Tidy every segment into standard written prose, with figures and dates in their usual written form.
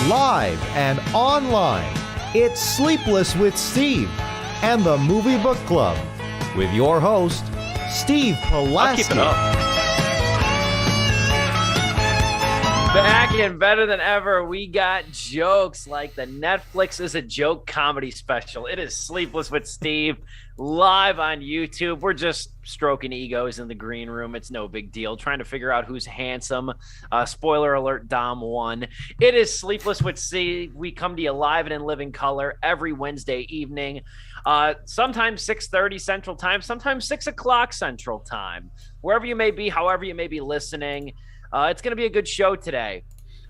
live and online. It's Sleepless with Steve and the Movie Book Club with your host, Steve Pulaski. I'll keep it up. Back and better than ever, we got jokes like the Netflix is a joke comedy special. It is Sleepless with Steve, live on YouTube. We're just stroking egos in the green room. It's no big deal. Trying to figure out who's handsome. Spoiler alert, Dom won. It is Sleepless with Steve. We come to you live and in living color every Wednesday evening. Sometimes 6:30 Central Time, sometimes 6 o'clock Central Time. Wherever you may be, however you may be listening, it's going to be a good show today.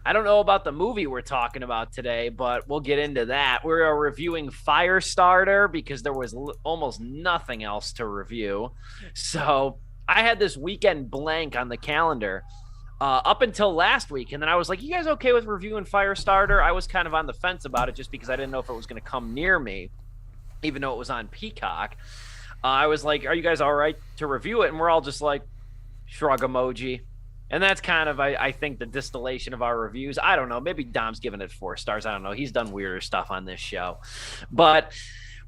I don't know about the movie we're talking about today, but we'll get into that. We are reviewing Firestarter because there was almost nothing else to review. So I had this weekend blank on the calendar up until last week. And then I was like, you guys okay with reviewing Firestarter? I was kind of on the fence about it just because I didn't know if it was going to come near me, even though it was on Peacock. I was like, are you guys all right to review it? And we're all just like, shrug emoji. And that's kind of, I think, the distillation of our reviews. I don't know. Maybe Dom's giving it 4 stars. I don't know. He's done weirder stuff on this show. But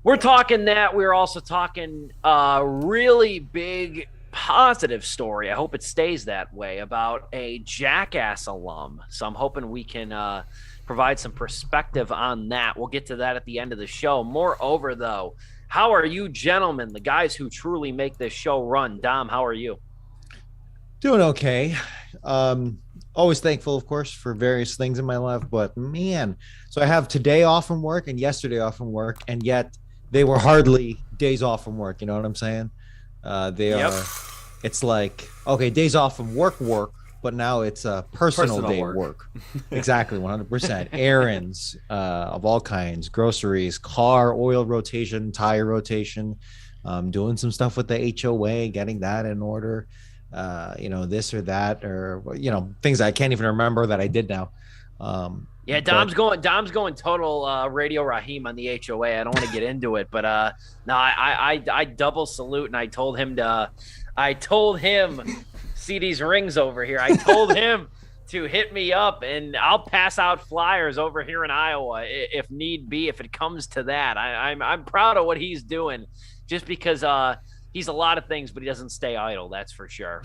we're talking that. We're also talking a really big positive story. I hope it stays that way, about a Jackass alum. So I'm hoping we can provide some perspective on that. We'll get to that at the end of the show. Moreover, though, how are you gentlemen, the guys who truly make this show run? Dom, how are you? Doing okay. Always thankful, of course, for various things in my life, but man, so I have today off from work and yesterday off from work, and yet they were hardly days off from work. You know what I'm saying? They are. It's like, okay, days off from work, but now it's a personal day work. Exactly, 100%. Errands of all kinds, groceries, car oil rotation, tire rotation, doing some stuff with the HOA, getting that in order. This or that, or things I can't even remember that I did now. Dom's going total Radio Raheem on the HOA. I don't want to get into it, but no, I double salute, and I told him see these rings over here. I told him to hit me up, and I'll pass out flyers over here in Iowa if need be, if it comes to that. I'm proud of what he's doing, just because he's a lot of things, but he doesn't stay idle. That's for sure.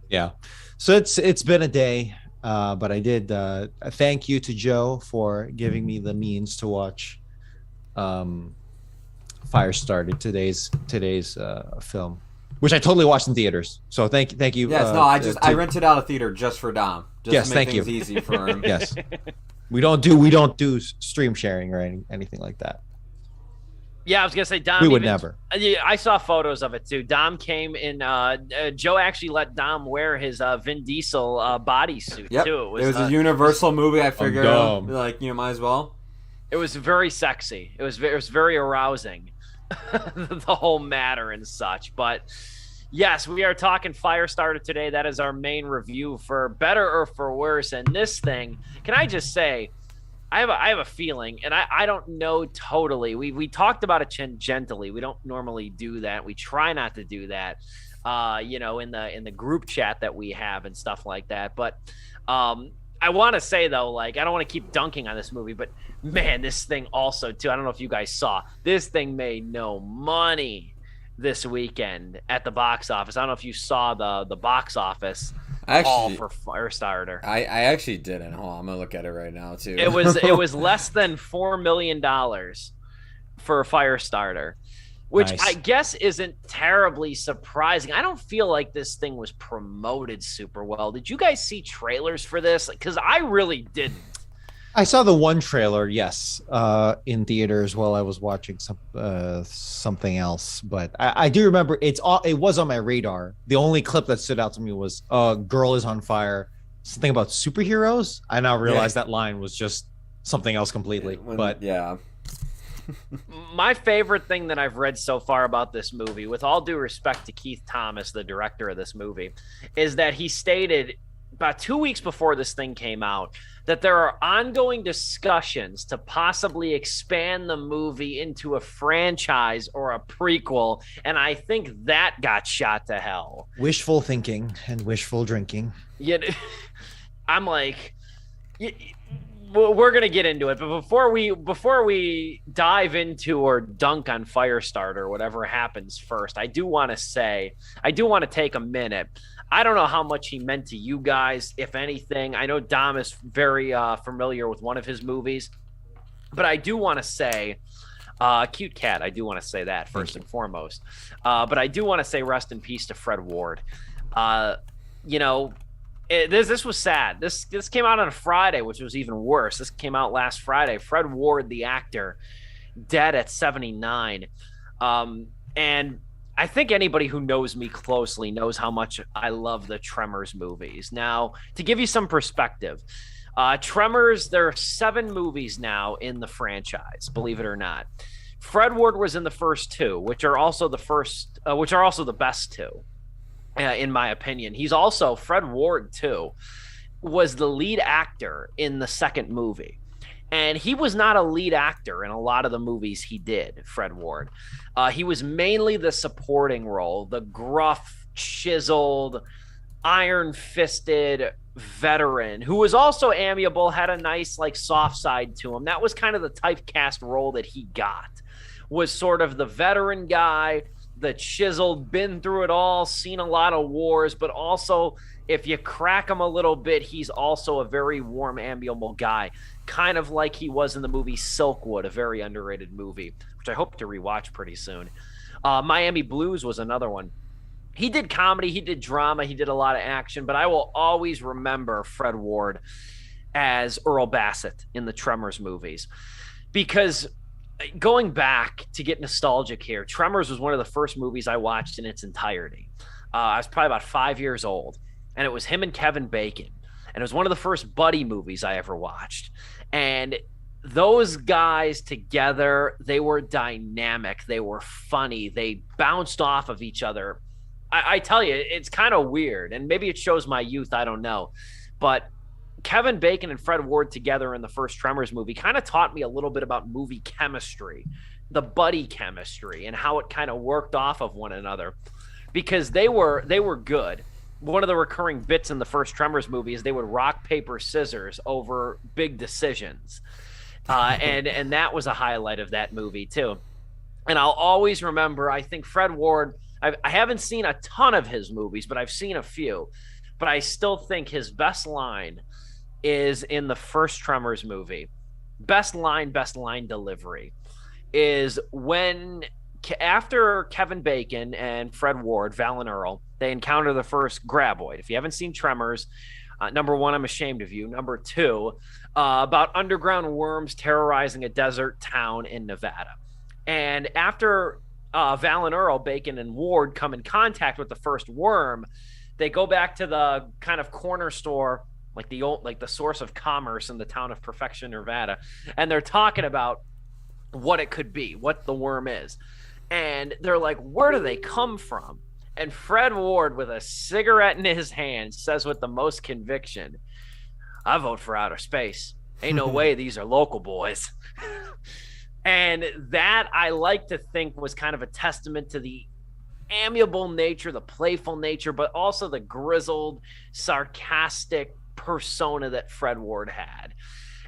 Yeah. So it's been a day, but I did thank you to Joe for giving me the means to watch Firestarter, today's film, which I totally watched in theaters. So thank you. Yes, no, I rented out a theater just for Dom. Just to make things easy for him. Yes. We don't do stream sharing or anything like that. Yeah, I was going to say, Dom. We would never. I saw photos of it, too. Dom came in. Joe actually let Dom wear his Vin Diesel bodysuit, too. It was a Universal movie. I figured, might as well. It was very sexy. It was very arousing, the whole matter and such. But, yes, we are talking Firestarter today. That is our main review, for better or for worse. And this thing, can I just say, I have a feeling, and I don't know totally. We talked about it gently. We don't normally do that. We try not to do that, in the group chat that we have and stuff like that. But I want to say, though, I don't want to keep dunking on this movie, but man, this thing also too. I don't know if you guys saw, this thing made no money this weekend at the box office. I don't know if you saw the box office. All for Firestarter. I actually didn't. Hold on, I'm gonna look at it right now too. It was less than $4 million for Firestarter, which nice. I guess isn't terribly surprising. I don't feel like this thing was promoted super well. Did you guys see trailers for this? Because I really didn't. I saw the one trailer, yes, in theaters while I was watching something else. But I do remember it was on my radar. The only clip that stood out to me was "Girl is on fire." Something about superheroes. I now realize that line was just something else completely. But yeah. My favorite thing that I've read so far about this movie, with all due respect to Keith Thomas, the director of this movie, is that he stated about 2 weeks before this thing came out that there are ongoing discussions to possibly expand the movie into a franchise or a prequel, and I think that got shot to hell. Wishful thinking and wishful drinking. Yeah, I'm like, we're gonna get into it, but before we dive into or dunk on Firestarter, whatever happens first, I do want to take a minute. I don't know how much he meant to you guys, if anything. I know Dom is very familiar with one of his movies, but I do want to say, cute cat. I do want to say that first and foremost, but I do want to say rest in peace to Fred Ward. This was sad. This came out on a Friday, which was even worse. This came out last Friday. Fred Ward, the actor, dead at 79. And I think anybody who knows me closely knows how much I love the Tremors movies. Now, to give you some perspective, Tremors, there are 7 movies now in the franchise, believe it or not. Fred Ward was in the first 2, which are also the best 2. In my opinion. He's also, Fred Ward too, was the lead actor in the second movie. And he was not a lead actor in a lot of the movies he did, Fred Ward. He was mainly the supporting role, the gruff, chiseled, iron-fisted veteran who was also amiable, had a nice, soft side to him. That was kind of the typecast role that he got, was sort of the veteran guy, the chiseled, been through it all, seen a lot of wars, but also if you crack him a little bit, he's also a very warm, amiable guy, kind of like he was in the movie Silkwood, a very underrated movie, which I hope to rewatch pretty soon. Miami Blues was another one. He did comedy, he did drama, he did a lot of action, but I will always remember Fred Ward as Earl Bassett in the Tremors movies, because going back to get nostalgic here, Tremors was one of the first movies I watched in its entirety. I was probably about 5 years old, and it was him and Kevin Bacon. And it was one of the first buddy movies I ever watched. And those guys together, they were dynamic. They were funny. They bounced off of each other. I tell you, it's kind of weird. And maybe it shows my youth. I don't know. But Kevin Bacon and Fred Ward together in the first Tremors movie kind of taught me a little bit about movie chemistry, the buddy chemistry, and how it kind of worked off of one another, because they were good. One of the recurring bits in the first Tremors movie is they would rock, paper, scissors over big decisions. And that was a highlight of that movie too. And I'll always remember, I think Fred Ward, I haven't seen a ton of his movies, but I've seen a few, but I still think his best line is in the first Tremors movie. Best line delivery is when, after Kevin Bacon and Fred Ward, Val and Earl, they encounter the first graboid. If you haven't seen Tremors, number 1, I'm ashamed of you. Number 2, about underground worms terrorizing a desert town in Nevada. And after Val and Earl, Bacon and Ward, come in contact with the first worm, they go back to the kind of corner store, like the source of commerce in the town of Perfection, Nevada, and they're talking about what it could be, what the worm is. And they're like, where do they come from? And Fred Ward, with a cigarette in his hand, says with the most conviction, I vote for outer space. Ain't no way these are local boys. And that, I like to think, was kind of a testament to the amiable nature, the playful nature, but also the grizzled, sarcastic persona that Fred Ward had.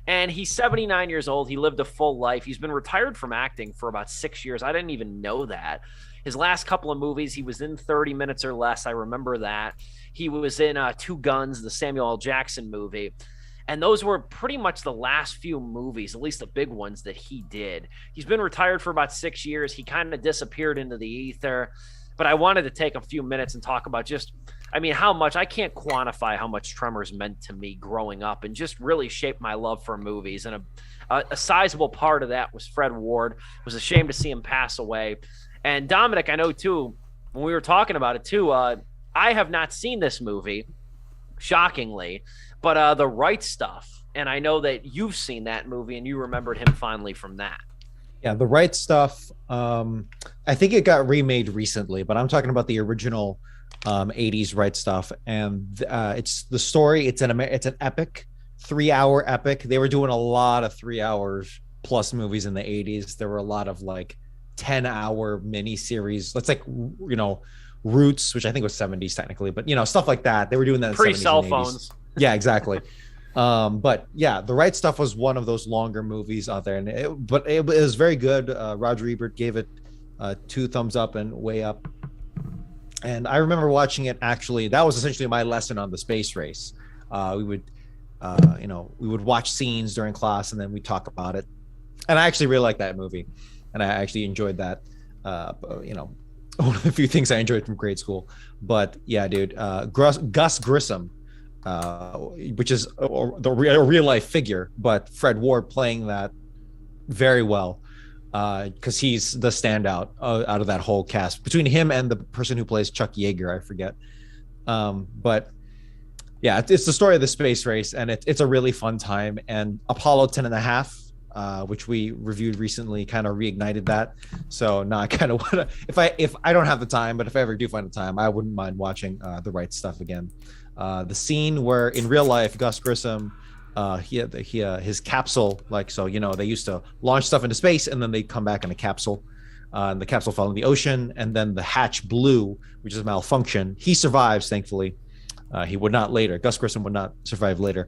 And he's 79 years old. He lived a full life. He's been retired from acting for about 6 years. I didn't even know that. His last couple of movies, he was in 30 Minutes or Less. I remember that. He was in Two Guns, the Samuel L. Jackson movie. And those were pretty much the last few movies, at least the big ones, that he did. He's been retired for about 6 years. He kind of disappeared into the ether. But I wanted to take a few minutes and talk about how much, I can't quantify how much Tremors meant to me growing up and just really shaped my love for movies. And a sizable part of that was Fred Ward. Was ashamed to see him pass away. And Dominic, I know too, when we were talking about it too, I have not seen this movie, shockingly, but The Right Stuff. And I know that you've seen that movie and you remembered him fondly from that. Yeah, The Right Stuff. I think it got remade recently, but I'm talking about the original 80s Right Stuff. And it's the story. It's an epic, 3-hour epic. They were doing a lot of 3 hours plus movies in the 80s. There were a lot of 10-hour mini series. Let's Roots, which I think was 70s technically, but stuff like that. They were doing that in pre-cell phones. Yeah, exactly. But yeah, The Right Stuff was one of those longer movies out there, and it was very good. Roger Ebert gave it 2 thumbs up and way up. And I remember watching it. Actually, that was essentially my lesson on the space race. We would, we would watch scenes during class, and then we talk about it. And I actually really liked that movie, and I actually enjoyed that. One of the few things I enjoyed from grade school. But yeah, dude, Gus Grissom, which is a real life figure, but Fred Ward playing that very well, because he's the standout out of that whole cast between him and the person who plays Chuck Yeager. I forget. But yeah, it's the story of the space race, and it's a really fun time. And Apollo 10 and a half, which we reviewed recently, kind of reignited that. So now I kind of want to, if I don't have the time, but if I ever do find the time, I wouldn't mind watching The Right Stuff again. The scene where in real life, Gus Grissom, his capsule, they used to launch stuff into space and then they'd come back in a capsule. And the capsule fell in the ocean, and then the hatch blew, which is a malfunction. He survives, thankfully. He would not later. Gus Grissom would not survive later.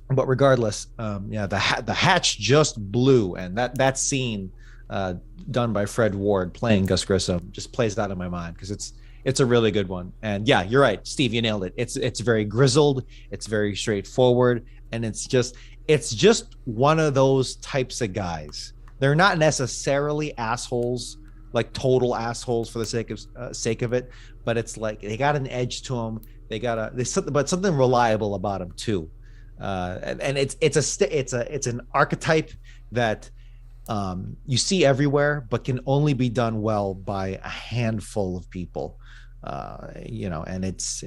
But regardless, the hatch just blew, and that scene done by Fred Ward playing Gus Grissom just plays that in my mind, because it's a really good one. And yeah, you're right, Steve, you nailed it. It's very grizzled, it's very straightforward, and it's just one of those types of guys. They're not necessarily assholes, like total assholes for the sake of it, but it's like they got an edge to them. But something reliable about them too. And it's an archetype that you see everywhere, but can only be done well by a handful of people. And it's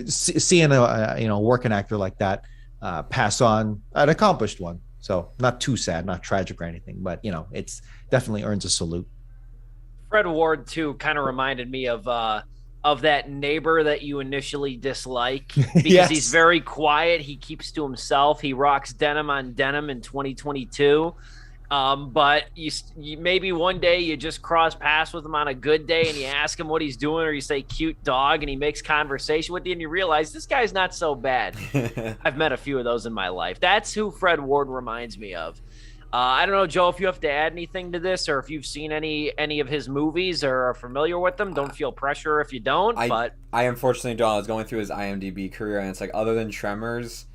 seeing a working actor like that pass on an accomplished one. So not too sad, not tragic or anything, but it's definitely earns a salute. Fred Ward too kind of reminded me of that neighbor that you initially dislike, because Yes. He's very quiet. He keeps to himself. He rocks denim on denim in 2022. But you maybe one day you just cross paths with him on a good day and you ask him what he's doing, or you say cute dog, and he makes conversation with you and you realize this guy's not so bad. I've met a few of those in my life. That's who Fred Ward reminds me of. I don't know, Joe, if you have to add anything to this, or if you've seen any of his movies or are familiar with them. Don't feel pressure if you don't. I unfortunately don't. I was going through his IMDb career, and it's like, other than Tremors,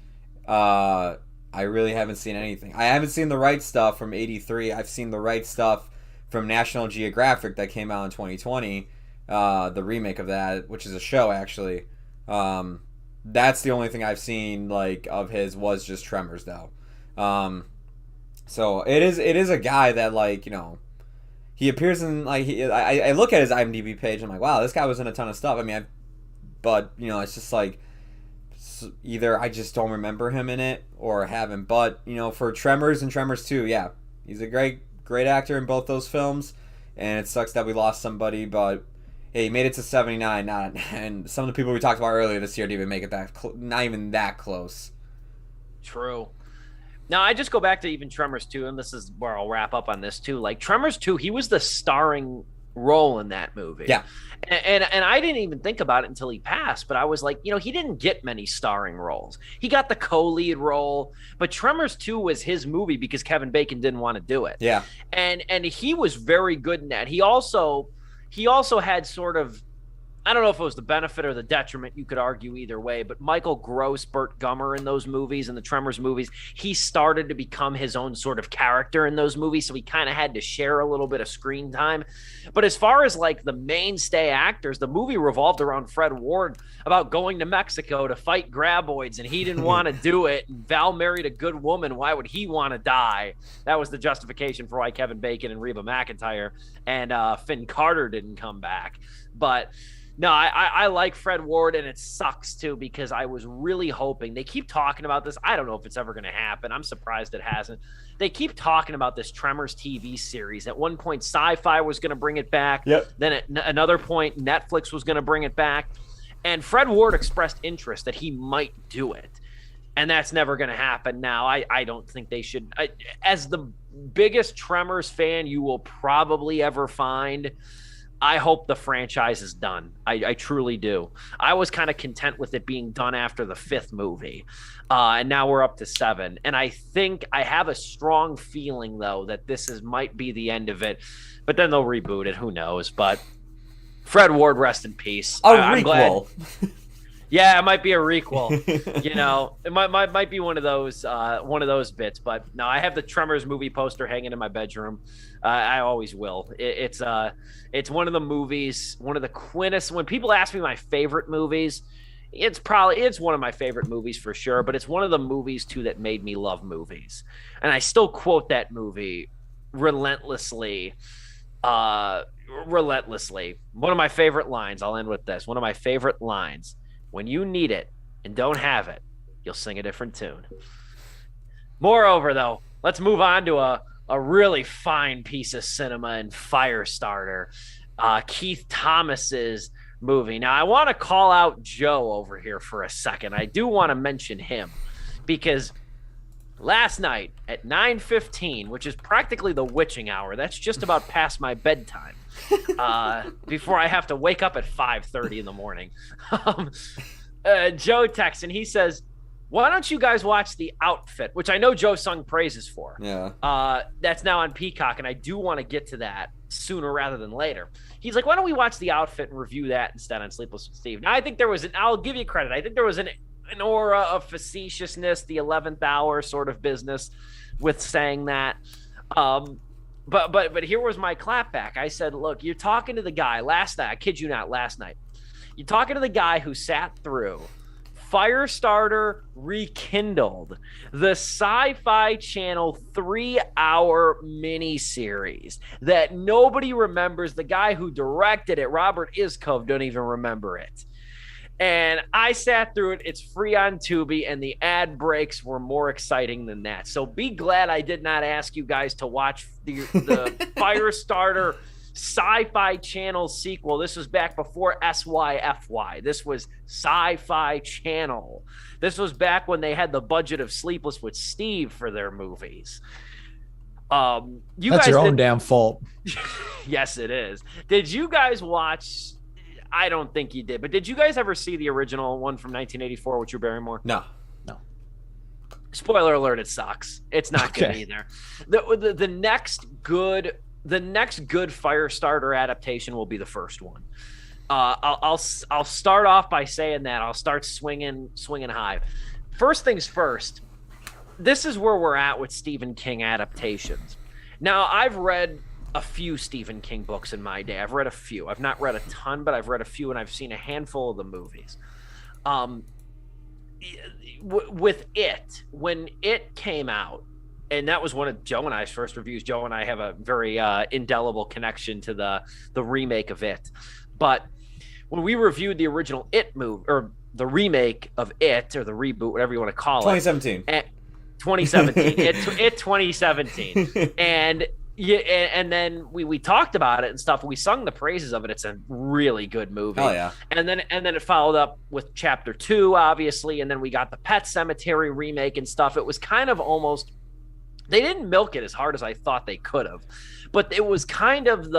I really haven't seen anything. I haven't seen The Right Stuff from '83. I've seen The Right Stuff from National Geographic that came out in 2020, the remake of that, which is a show actually. That's the only thing I've seen of his was just Tremors though. So it is a guy that he appears in I look at his IMDb page and I'm like, wow, this guy was in a ton of stuff. I mean, but it's just like, either I just don't remember him in it or haven't. But for Tremors and Tremors 2, yeah, he's a great actor in both those films, and it sucks that we lost somebody. But hey, he made it to 79, and some of the people we talked about earlier this year didn't even make it not even that close. True. Now, I just go back to even Tremors 2, and this is where I'll wrap up on this too. Like Tremors 2, he was the starring role in that movie. Yeah. And I didn't even think about it until he passed, but I was like, he didn't get many starring roles. He got the co-lead role, but Tremors 2 was his movie because Kevin Bacon didn't want to do it. Yeah. And he was very good in that. He also had sort of, I don't know if it was the benefit or the detriment, you could argue either way, but Michael Gross, Burt Gummer in those movies, in the Tremors movies, he started to become his own sort of character in those movies, so he kind of had to share a little bit of screen time. But as far as the mainstay actors, the movie revolved around Fred Ward about going to Mexico to fight graboids, and he didn't want to do it. And Val married a good woman. Why would he want to die? That was the justification for why Kevin Bacon and Reba McEntire and Finn Carter didn't come back. But no, I like Fred Ward, and it sucks too, because I was really hoping. They keep talking about this. I don't know if it's ever going to happen. I'm surprised it hasn't. They keep talking about this Tremors TV series. At one point, Sci-Fi was going to bring it back. Yep. Then at another point, Netflix was going to bring it back. And Fred Ward expressed interest that he might do it. And that's never going to happen now. I don't think they should. As the biggest Tremors fan you will probably ever find, I hope the franchise is done. I truly do. I was kind of content with it being done after the 5th movie. And now we're up to 7. And I think I have a strong feeling, though, that might be the end of it. But then they'll reboot it. Who knows? But Fred Ward, rest in peace. I'm glad. Yeah, it might be a requel. It might be one of those bits. But no, I have the Tremors movie poster hanging in my bedroom. I always will. It's one of the movies, one of the when people ask me my favorite movies, it's one of my favorite movies for sure. But it's one of the movies too that made me love movies, and I still quote that movie relentlessly. One of my favorite lines. I'll end with this. One of my favorite lines. When you need it and don't have it, you'll sing a different tune. Moreover, though, let's move on to a really fine piece of cinema in Firestarter, Keith Thomas's movie. Now, I want to call out Joe over here for a second. I do want to mention him because last night at 9:15, which is practically the witching hour, that's just about past my bedtime. Before I have to wake up at 5:30 in the morning. Joe texts and he says, why don't you guys watch The Outfit, which I know Joe sung praises for. Yeah. That's now on Peacock, and I do want to get to that sooner rather than later. He's like, why don't we watch The Outfit and review that instead on Sleepless with Steve? Now, I think I'll give you credit. I think there was an aura of facetiousness, the 11th hour sort of business with saying that. But here was my clapback. I said, look, you're talking to the guy last night. I kid you not, last night. You're talking to the guy who sat through Firestarter Rekindled, the Sci-Fi Channel 3-hour miniseries that nobody remembers. The guy who directed it, Robert Iskov, don't even remember it. And I sat through it. It's free on Tubi, and the ad breaks were more exciting than that. So be glad I did not ask you guys to watch the Firestarter Sci-Fi Channel sequel. This was back before SYFY. This was Sci-Fi Channel. This was back when they had the budget of Sleepless with Steve for their movies. That's your own damn fault. Yes, it is. Did you guys watch... I don't think you did, but did you guys ever see the original one from 1984 with Drew Barrymore? No. Spoiler alert, it sucks. It's not good either. The next good Firestarter adaptation will be the first one. I'll start off by saying that. I'll start swinging high. First things first, this is where we're at with Stephen King adaptations. Now, I've read a few Stephen King books in my day. I've read a few. I've not read a ton, but I've read a few, and I've seen a handful of the movies. With it, when it came out, and that was one of Joe and I's first reviews. Joe and I have a very indelible connection to the remake of it. But when we reviewed the original It movie, or the remake of It, or the reboot, whatever you want to call it. 2017. It 2017. And yeah, and then we talked about it and stuff. We sung the praises of it. It's a really good movie. Oh yeah. And then it followed up with Chapter 2, obviously, and then we got the Pet Sematary remake and stuff. It was kind of almost, they didn't milk it as hard as I thought they could have, but it was kind of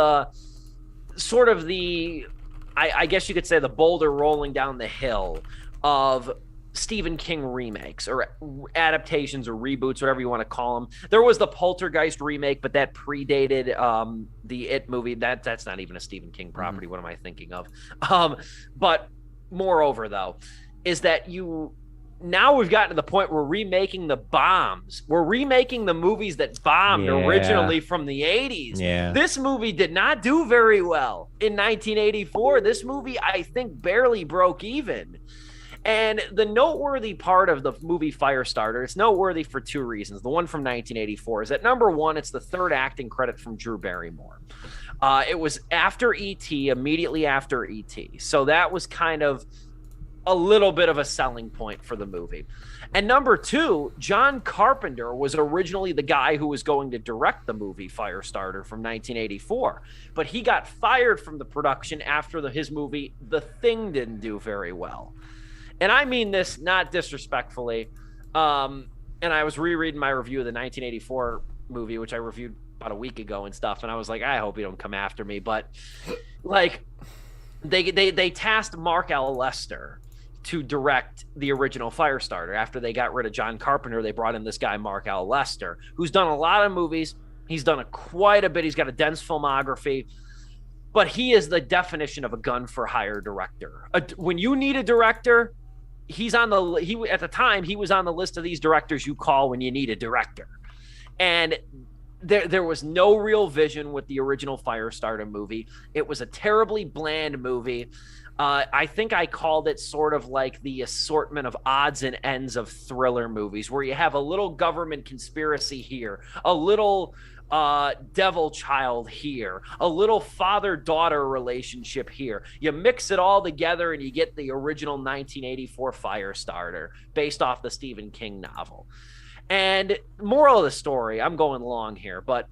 I guess you could say the boulder rolling down the hill of Stephen King remakes or adaptations or reboots, whatever you want to call them. There was the Poltergeist remake, but that predated the It movie. That's not even a Stephen King property. What am I thinking of? But moreover, though, is that now we've gotten to the point where we're remaking the bombs. We're remaking the movies that bombed originally from the 80s. Yeah. This movie did not do very well in 1984. This movie, I think, barely broke even. And the noteworthy part of the movie Firestarter, it's noteworthy for two reasons. The one from 1984 is that, number one, it's the third acting credit from Drew Barrymore. It was after E.T., immediately after E.T. So that was kind of a little bit of a selling point for the movie. And number two, John Carpenter was originally the guy who was going to direct the movie Firestarter from 1984. But he got fired from the production after his movie The Thing didn't do very well. And I mean this not disrespectfully. And I was rereading my review of the 1984 movie, which I reviewed about a week ago and stuff, and I was like, I hope you don't come after me. But like, they tasked Mark L. Lester to direct the original Firestarter. After they got rid of John Carpenter, they brought in this guy Mark L. Lester, who's done a lot of movies. He's done quite a bit. He's got a dense filmography, but he is the definition of a gun for hire director. When you need a director, he's on the at the time he was on the list of these directors you call when you need a director. And there was no real vision with the original Firestarter movie. It was a terribly bland movie. I think I called it sort of like the assortment of odds and ends of thriller movies, where you have a little government conspiracy here, a little devil child here, a little father-daughter relationship here. You mix it all together and you get the original 1984 Firestarter based off the Stephen King novel. And moral of the story, I'm going long here, but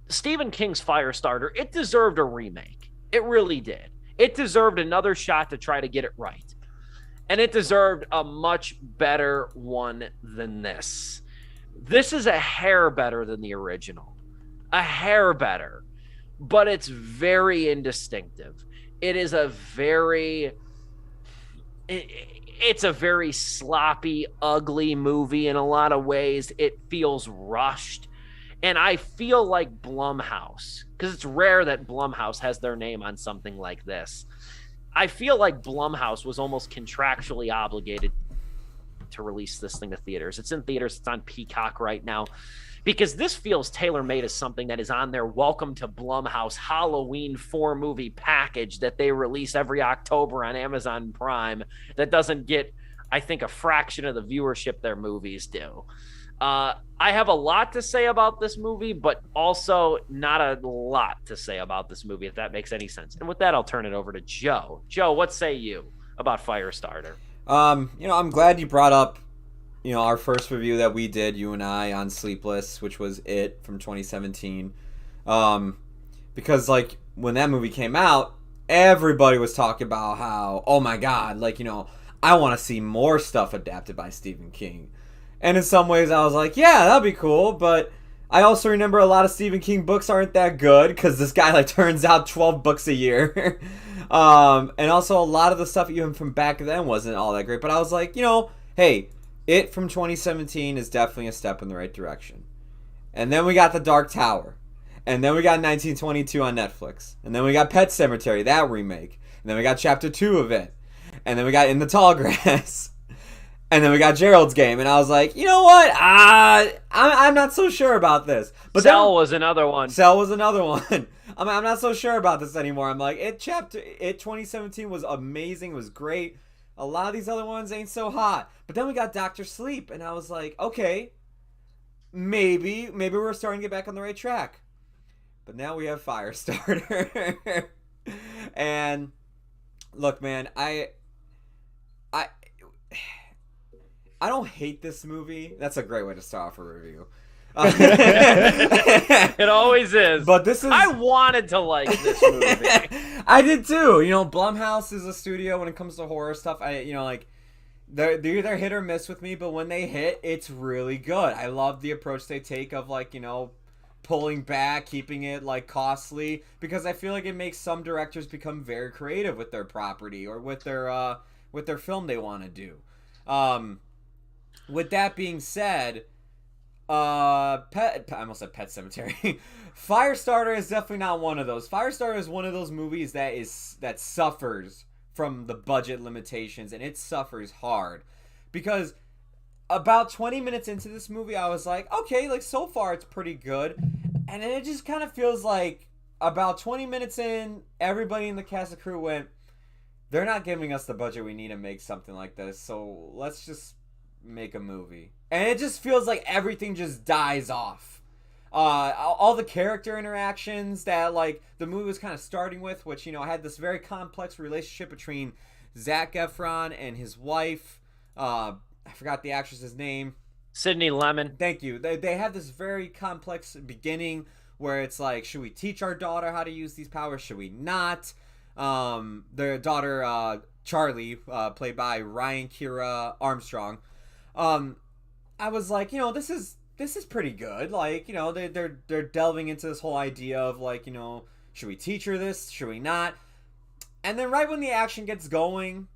Stephen King's Firestarter, it deserved a remake. It really did. It deserved another shot to try to get it right. And it deserved a much better one than this. This is a hair better than the original. A hair better. But it's very indistinctive. It's a very sloppy, ugly movie in a lot of ways. It feels rushed. And I feel like Blumhouse, because it's rare that Blumhouse has their name on something like this. I feel like Blumhouse was almost contractually obligated to release this thing to theaters. It's in theaters. It's on Peacock right now. Because this feels tailor-made as something that is on their Welcome to Blumhouse Halloween 4-movie package that they release every October on Amazon Prime that doesn't get, I think, a fraction of the viewership their movies do. I have a lot to say about this movie, but also not a lot to say about this movie, if that makes any sense. And with that, I'll turn it over to Joe. Joe, what say you about Firestarter? I'm glad you brought up, our first review that we did, you and I, on Sleepless, which was It from 2017. Because, like, when that movie came out, everybody was talking about how, oh my God, like, I want to see more stuff adapted by Stephen King. And in some ways, I was like, yeah, that'd be cool. But I also remember a lot of Stephen King books aren't that good because this guy, like, turns out 12 books a year. And also a lot of the stuff even from back then wasn't all that great. But I was like, hey, It from 2017 is definitely a step in the right direction. And then we got The Dark Tower. And then we got 1922 on Netflix. And then we got Pet Sematary, that remake. And then we got Chapter 2 of it. And then we got In the Tall Grass. And then we got Gerald's Game, and I was like, you know what? I'm not so sure about this. But Cell was another one. Cell was another one. I'm not so sure about this anymore. I'm like, It 2017 was amazing. It was great. A lot of these other ones ain't so hot. But then we got Dr. Sleep, and I was like, okay, maybe we're starting to get back on the right track. But now we have Firestarter. And look, man, I don't hate this movie. That's a great way to start off a review. It always is. But this is... I wanted to like this movie. I did too. Blumhouse is a studio when it comes to horror stuff. They're either hit or miss with me, but when they hit, it's really good. I love the approach they take of pulling back, keeping it costly, because I feel like it makes some directors become very creative with their property or with their film they want to do. With that being said, I almost said Pet Sematary. Firestarter is definitely not one of those. Firestarter is one of those movies that suffers from the budget limitations, and it suffers hard. Because about 20 minutes into this movie, I was like, okay, so far it's pretty good. And then it just kind of feels like about 20 minutes in, everybody in the cast and crew went, they're not giving us the budget we need to make something like this, so let's just make a movie. And it just feels like everything just dies off. All the character interactions that the movie was kind of starting with, which had this very complex relationship between Zac Efron and his wife. I forgot the actress's name. Sydney Lemon. Thank you. They had this very complex beginning where it's like, should we teach our daughter how to use these powers? Should we not? Their daughter Charlie, played by Ryan Kira Armstrong. I was like, this is this is pretty good. Like, you know, they're delving into this whole idea of like, you know, should we teach her this? Should we not? And then right when the action gets going,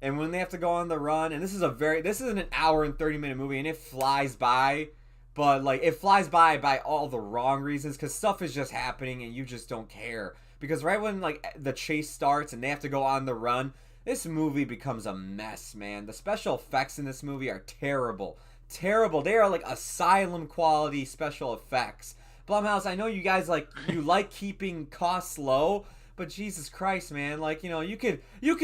and when they have to go on the run, and this is an hour and 30-minute movie, and it flies by, but like it flies by all the wrong reasons, because stuff is just happening and you just don't care. Because right when like the chase starts and they have to go on the run, this movie becomes a mess, man. The special effects in this movie are terrible. Terrible. They are like asylum quality special effects. Blumhouse, I know you guys like keeping costs low, but Jesus Christ, man, like, you know, you could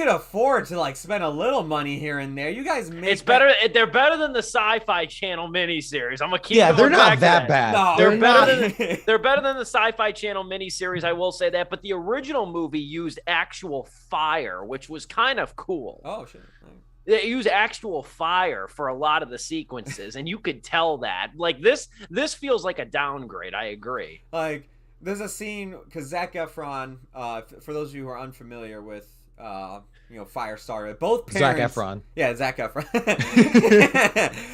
afford to like spend a little money here and there. You guys make better. They're better than the Sci-Fi Channel miniseries. I'm gonna keep. Yeah, they're not back that bad. No, they're better. They're better than the Sci-Fi Channel miniseries. I will say that. But the original movie used actual fire, which was kind of cool. Oh shit. They use actual fire for a lot of the sequences, and you could tell that. Like this feels like a downgrade. I agree. Like, there's a scene, because Zac Efron, for those of you who are unfamiliar with, you know, Firestarter, both parents... Zac Efron. Yeah, Zac Efron.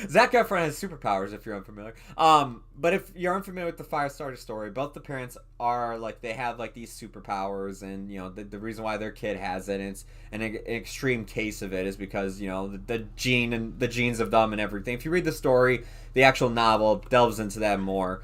Zac Efron has superpowers, if you're unfamiliar. But if you're unfamiliar with the Firestarter story, both the parents are, like, they have, like, these superpowers, and, you know, the reason why their kid has it, and it's an extreme case of it is because, you know, the genes of them and everything. If you read the story, the actual novel delves into that more.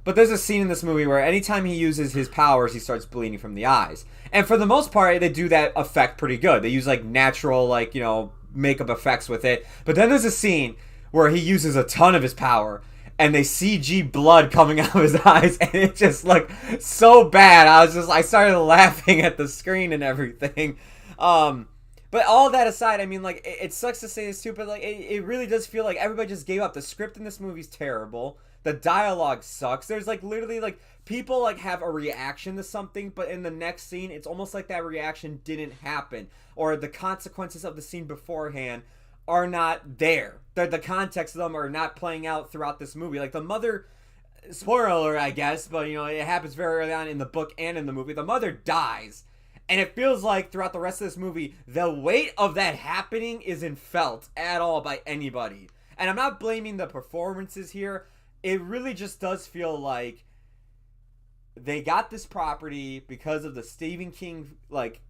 But there's a scene in this movie where anytime he uses his powers, he starts bleeding from the eyes. And for the most part, they do that effect pretty good. They use, like, natural, like, you know, makeup effects with it. But then there's a scene where he uses a ton of his power, and they CG blood coming out of his eyes, and it just looked so bad. I started laughing at the screen and everything. But all that aside, I mean, like, it sucks to say this too, but, like, it really does feel like everybody just gave up. The script in this movie's terrible. The dialogue sucks. There's, like, literally, like, people, like, have a reaction to something, but in the next scene, it's almost like that reaction didn't happen. Or the consequences of the scene beforehand are not there. The context of them are not playing out throughout this movie. Like, the mother... Spoiler alert, I guess, but, you know, it happens very early on in the book and in the movie. The mother dies. And it feels like throughout the rest of this movie, the weight of that happening isn't felt at all by anybody. And I'm not blaming the performances here. It really just does feel like they got this property because of the Stephen King like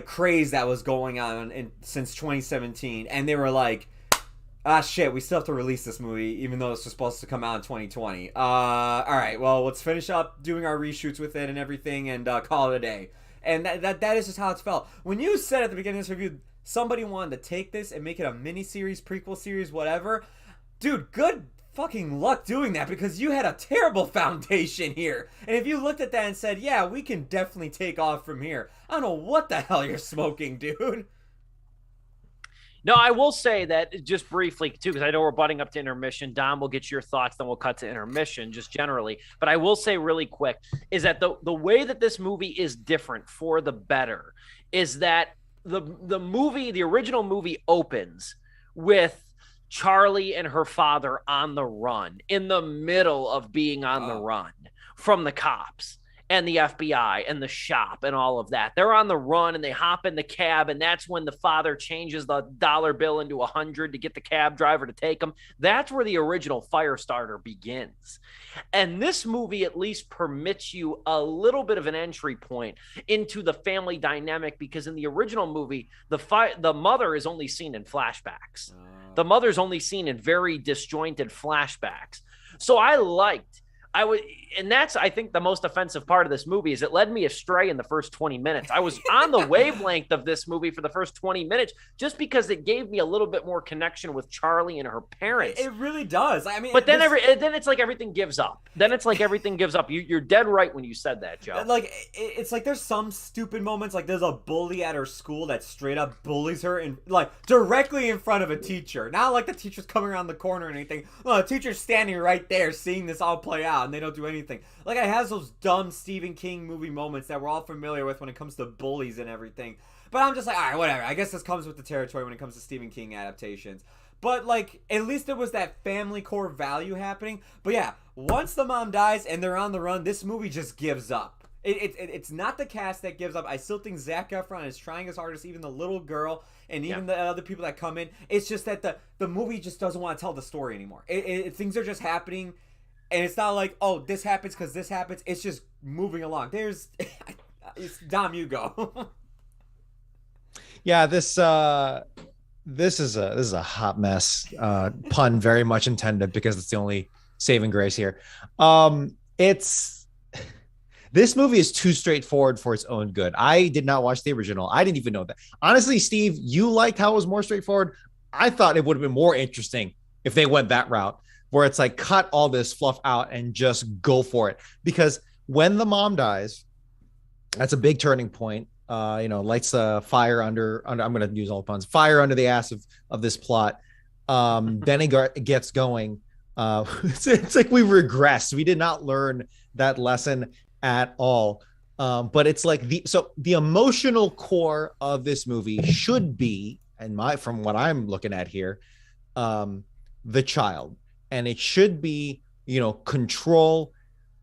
craze that was going on since 2017, and they were like, ah shit, we still have to release this movie even though it's supposed to come out in 2020. All right, well, let's finish up doing our reshoots with it and everything and call it a day. And that is just how it's felt. When you said at the beginning of this review somebody wanted to take this and make it a mini-series, prequel series, whatever, dude, good fucking luck doing that, because you had a terrible foundation here. And if you looked at that and said, yeah, we can definitely take off from here, I don't know what the hell you're smoking, dude. No, I will say that just briefly, too, because I know we're butting up to intermission. Dom, will get your thoughts, then we'll cut to intermission just generally. But I will say really quick is that the way that this movie is different for the better is that the original movie opens with Charlie and her father on the run, in the middle of being on the run from the cops and the FBI and the shop and all of that. They're on the run and they hop in the cab, and that's when the father changes the dollar bill into 100 to get the cab driver to take them. That's where the original Firestarter begins. And this movie at least permits you a little bit of an entry point into the family dynamic, because in the original movie, the mother is only seen in flashbacks. The mother's only seen in very disjointed flashbacks. So and that's, I think, the most offensive part of this movie is it led me astray in the first 20 minutes. I was on the wavelength of this movie for the first 20 minutes just because it gave me a little bit more connection with Charlie and her parents. It really does. I mean, but then then it's like everything gives up. Then it's like everything gives up. You're dead right when you said that, Joe. Like, it's like there's some stupid moments. Like, there's a bully at her school that straight up bullies her in, like, directly in front of a teacher. Not like the teacher's coming around the corner or anything. No, the teacher's standing right there seeing this all play out, and they don't do anything. Like, it has those dumb Stephen King movie moments that we're all familiar with when it comes to bullies and everything. But I'm just like, all right, whatever. I guess this comes with the territory when it comes to Stephen King adaptations. But, like, at least there was that family core value happening. But yeah, once the mom dies and they're on the run, this movie just gives up. It's not the cast that gives up. I still think Zac Efron is trying his hardest, even the little girl and even the other people that come in. It's just that the movie just doesn't want to tell the story anymore. Things are just happening, and it's not like, oh, this happens because this happens. It's just moving along. It's Dom, you go. Yeah, this is a hot mess. Pun very much intended because it's the only saving grace here. This movie is too straightforward for its own good. I did not watch the original. I didn't even know that. Honestly, Steve, you liked how it was more straightforward. I thought it would have been more interesting if they went that route, where it's like cut all this fluff out and just go for it. Because when the mom dies, that's a big turning point. Lights the fire under. I'm going to use all the puns. Fire under the ass of this plot. Then it gets going. It's like we regressed. We did not learn that lesson at all. But it's like the emotional core of this movie should be, from what I'm looking at here, the child, and it should be, control.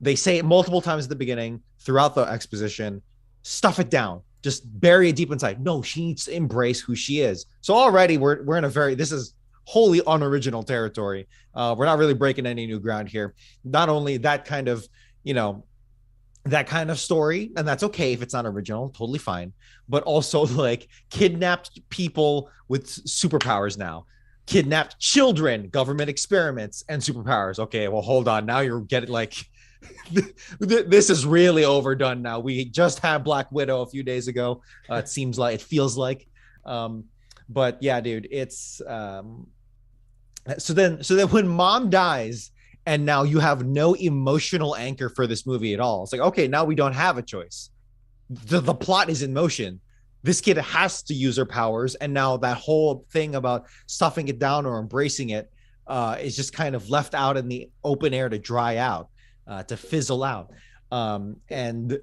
They say it multiple times at the beginning throughout the exposition. Stuff it down. Just bury it deep inside. No, she needs to embrace who she is. So already we're in this is wholly unoriginal territory. We're not really breaking any new ground here. Not only that kind of, that kind of story, and that's okay if it's not original, totally fine, but also like kidnapped people with superpowers now, kidnapped children, government experiments, and superpowers. Okay, well, hold on. Now you're getting like, this is really overdone now. We just had Black Widow a few days ago. It feels like, but yeah, dude, it's, so then when mom dies, and now you have no emotional anchor for this movie at all. It's like, okay, now we don't have a choice. The plot is in motion. This kid has to use her powers. And now that whole thing about stuffing it down or embracing it is just kind of left out in the open air to dry out, to fizzle out. And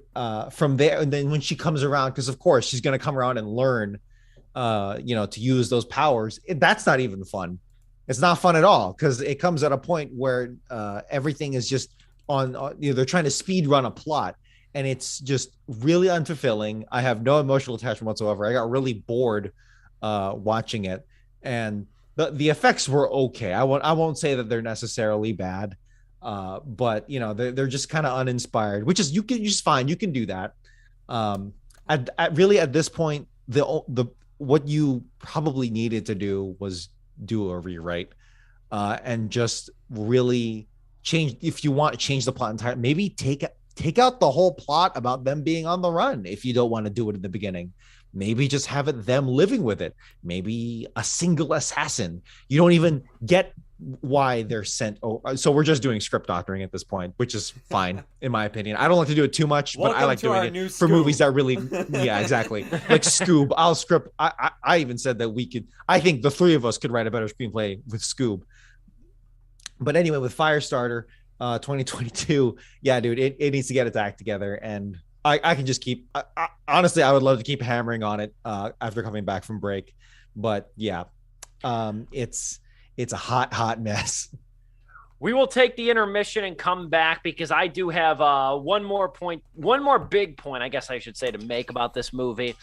from there, and then when she comes around, because of course she's going to come around and learn, to use those powers. That's not even fun. It's not fun at all, because it comes at a point where everything is just they're trying to speed run a plot, and it's just really unfulfilling. I have no emotional attachment whatsoever. I got really bored watching it, and the effects were okay. I won't say that they're necessarily bad, but they're just kind of uninspired, which is just fine. You can do that. At this point, the what you probably needed to do was do a rewrite, and just really change. If you want to change the plot entirely, maybe take out the whole plot about them being on the run. If you don't want to do it in the beginning, maybe just have it them living with it. Maybe a single assassin. You don't even get why they're sent. So we're just doing script doctoring at this point, which is fine in my opinion. I don't like to do it too much, but I like doing it for movies that really, yeah, exactly. Like Scoob. I'll script. I even said that I think the three of us could write a better screenplay with Scoob. But anyway, with Firestarter 2022, yeah, dude, it needs to get its act together, and I can just keep. Honestly, I would love to keep hammering on it after coming back from break, but yeah, it's a hot mess. We will take the intermission and come back, because I do have one more big point, I guess I should say, to make about this movie.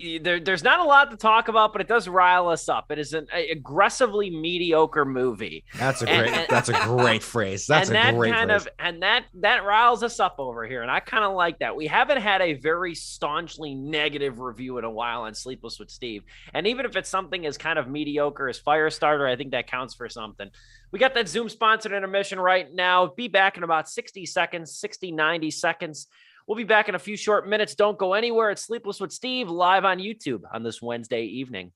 There's not a lot to talk about, but it does rile us up. It is an aggressively mediocre movie. That's a great phrase. That's a great phrase. And that riles us up over here, and I kind of like that. We haven't had a very staunchly negative review in a while on Sleepless with Steve, and even if it's something as kind of mediocre as Firestarter, I think that counts for something. We got that Zoom sponsored intermission right now. Be back in about 60 seconds, 90 seconds. We'll be back in a few short minutes. Don't go anywhere. It's Sleepless with Steve live on YouTube on this Wednesday evening.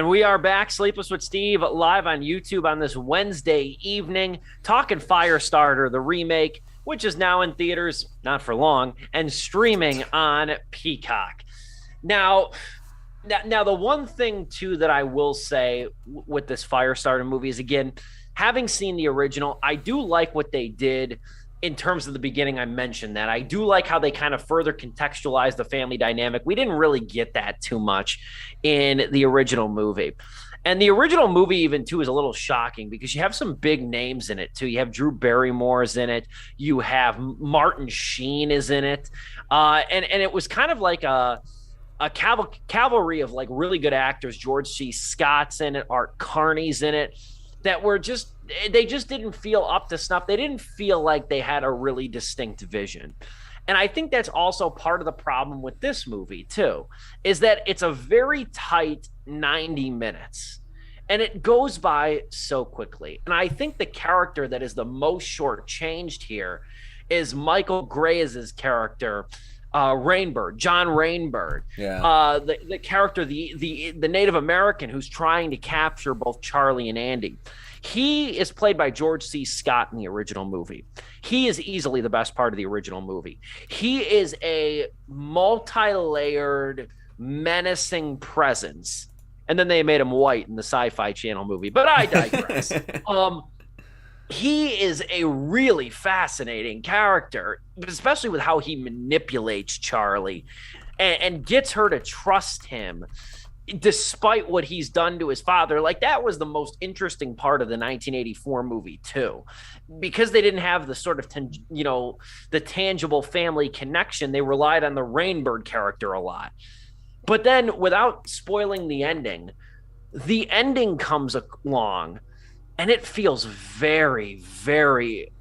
And we are back, Sleepless with Steve, live on YouTube on this Wednesday evening, talking Firestarter, the remake, which is now in theaters, not for long, and streaming on Peacock. Now, the one thing, too, that I will say with this Firestarter movie is, again, having seen the original, I do like what they did in terms of the beginning. I mentioned that. I do like how they kind of further contextualize the family dynamic. We didn't really get that too much in the original movie. And the original movie even, too, is a little shocking because you have some big names in it, too. You have Drew Barrymore's in it. You have Martin Sheen is in it. And it was kind of like a cavalry of like really good actors. George C. Scott's in it. Art Carney's in it. That were they just didn't feel up to snuff. They didn't feel like they had a really distinct vision. And I think that's also part of the problem with this movie, too, is that it's a very tight 90 minutes. And it goes by so quickly. And I think the character that is the most shortchanged here is Michael Gray's character, Rainbird, John Rainbird, the character, the Native American who's trying to capture both Charlie and Andy. He is played by George C. Scott in the original movie. He is easily the best part of the original movie. He is a multi-layered, menacing presence. And then they made him white in the Sci-Fi Channel movie. But I digress. He is a really fascinating character, especially with how he manipulates Charlie and gets her to trust him despite what he's done to his father. Like, that was the most interesting part of the 1984 movie, too, because they didn't have the sort of, the tangible family connection. They relied on the Rainbird character a lot. But then, without spoiling the ending comes along. And it feels very, very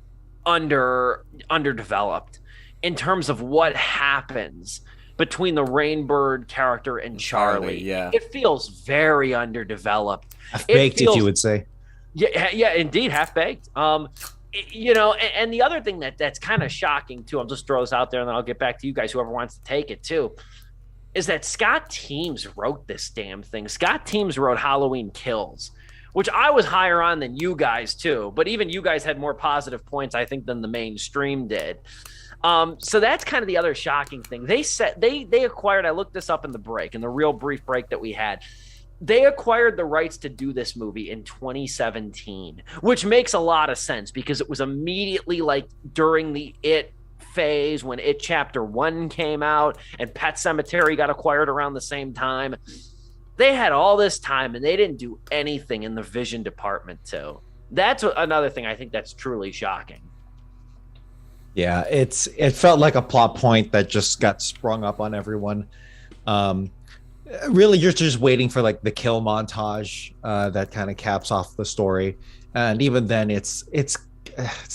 underdeveloped in terms of what happens between the Rainbird character and Charlie. Yeah. It feels very underdeveloped. Half-baked, if you would say. Yeah, indeed, half-baked. And the other thing that's kind of shocking, too, I'll just throw this out there and then I'll get back to you guys, whoever wants to take it, too, is that Scott Teems wrote this damn thing. Scott Teems wrote Halloween Kills, which I was higher on than you guys, too. But even you guys had more positive points, I think, than the mainstream did. So that's kind of the other shocking thing. They acquired, I looked this up in the real brief break that we had. They acquired the rights to do this movie in 2017, which makes a lot of sense because it was immediately like during the It phase when It Chapter 1 came out and Pet Sematary got acquired around the same time. They had all this time and they didn't do anything in the vision department, too. That's another thing I think that's truly shocking. Yeah, it felt like a plot point that just got sprung up on everyone. Really, you're just waiting for like the kill montage that kind of caps off the story, and even then, it's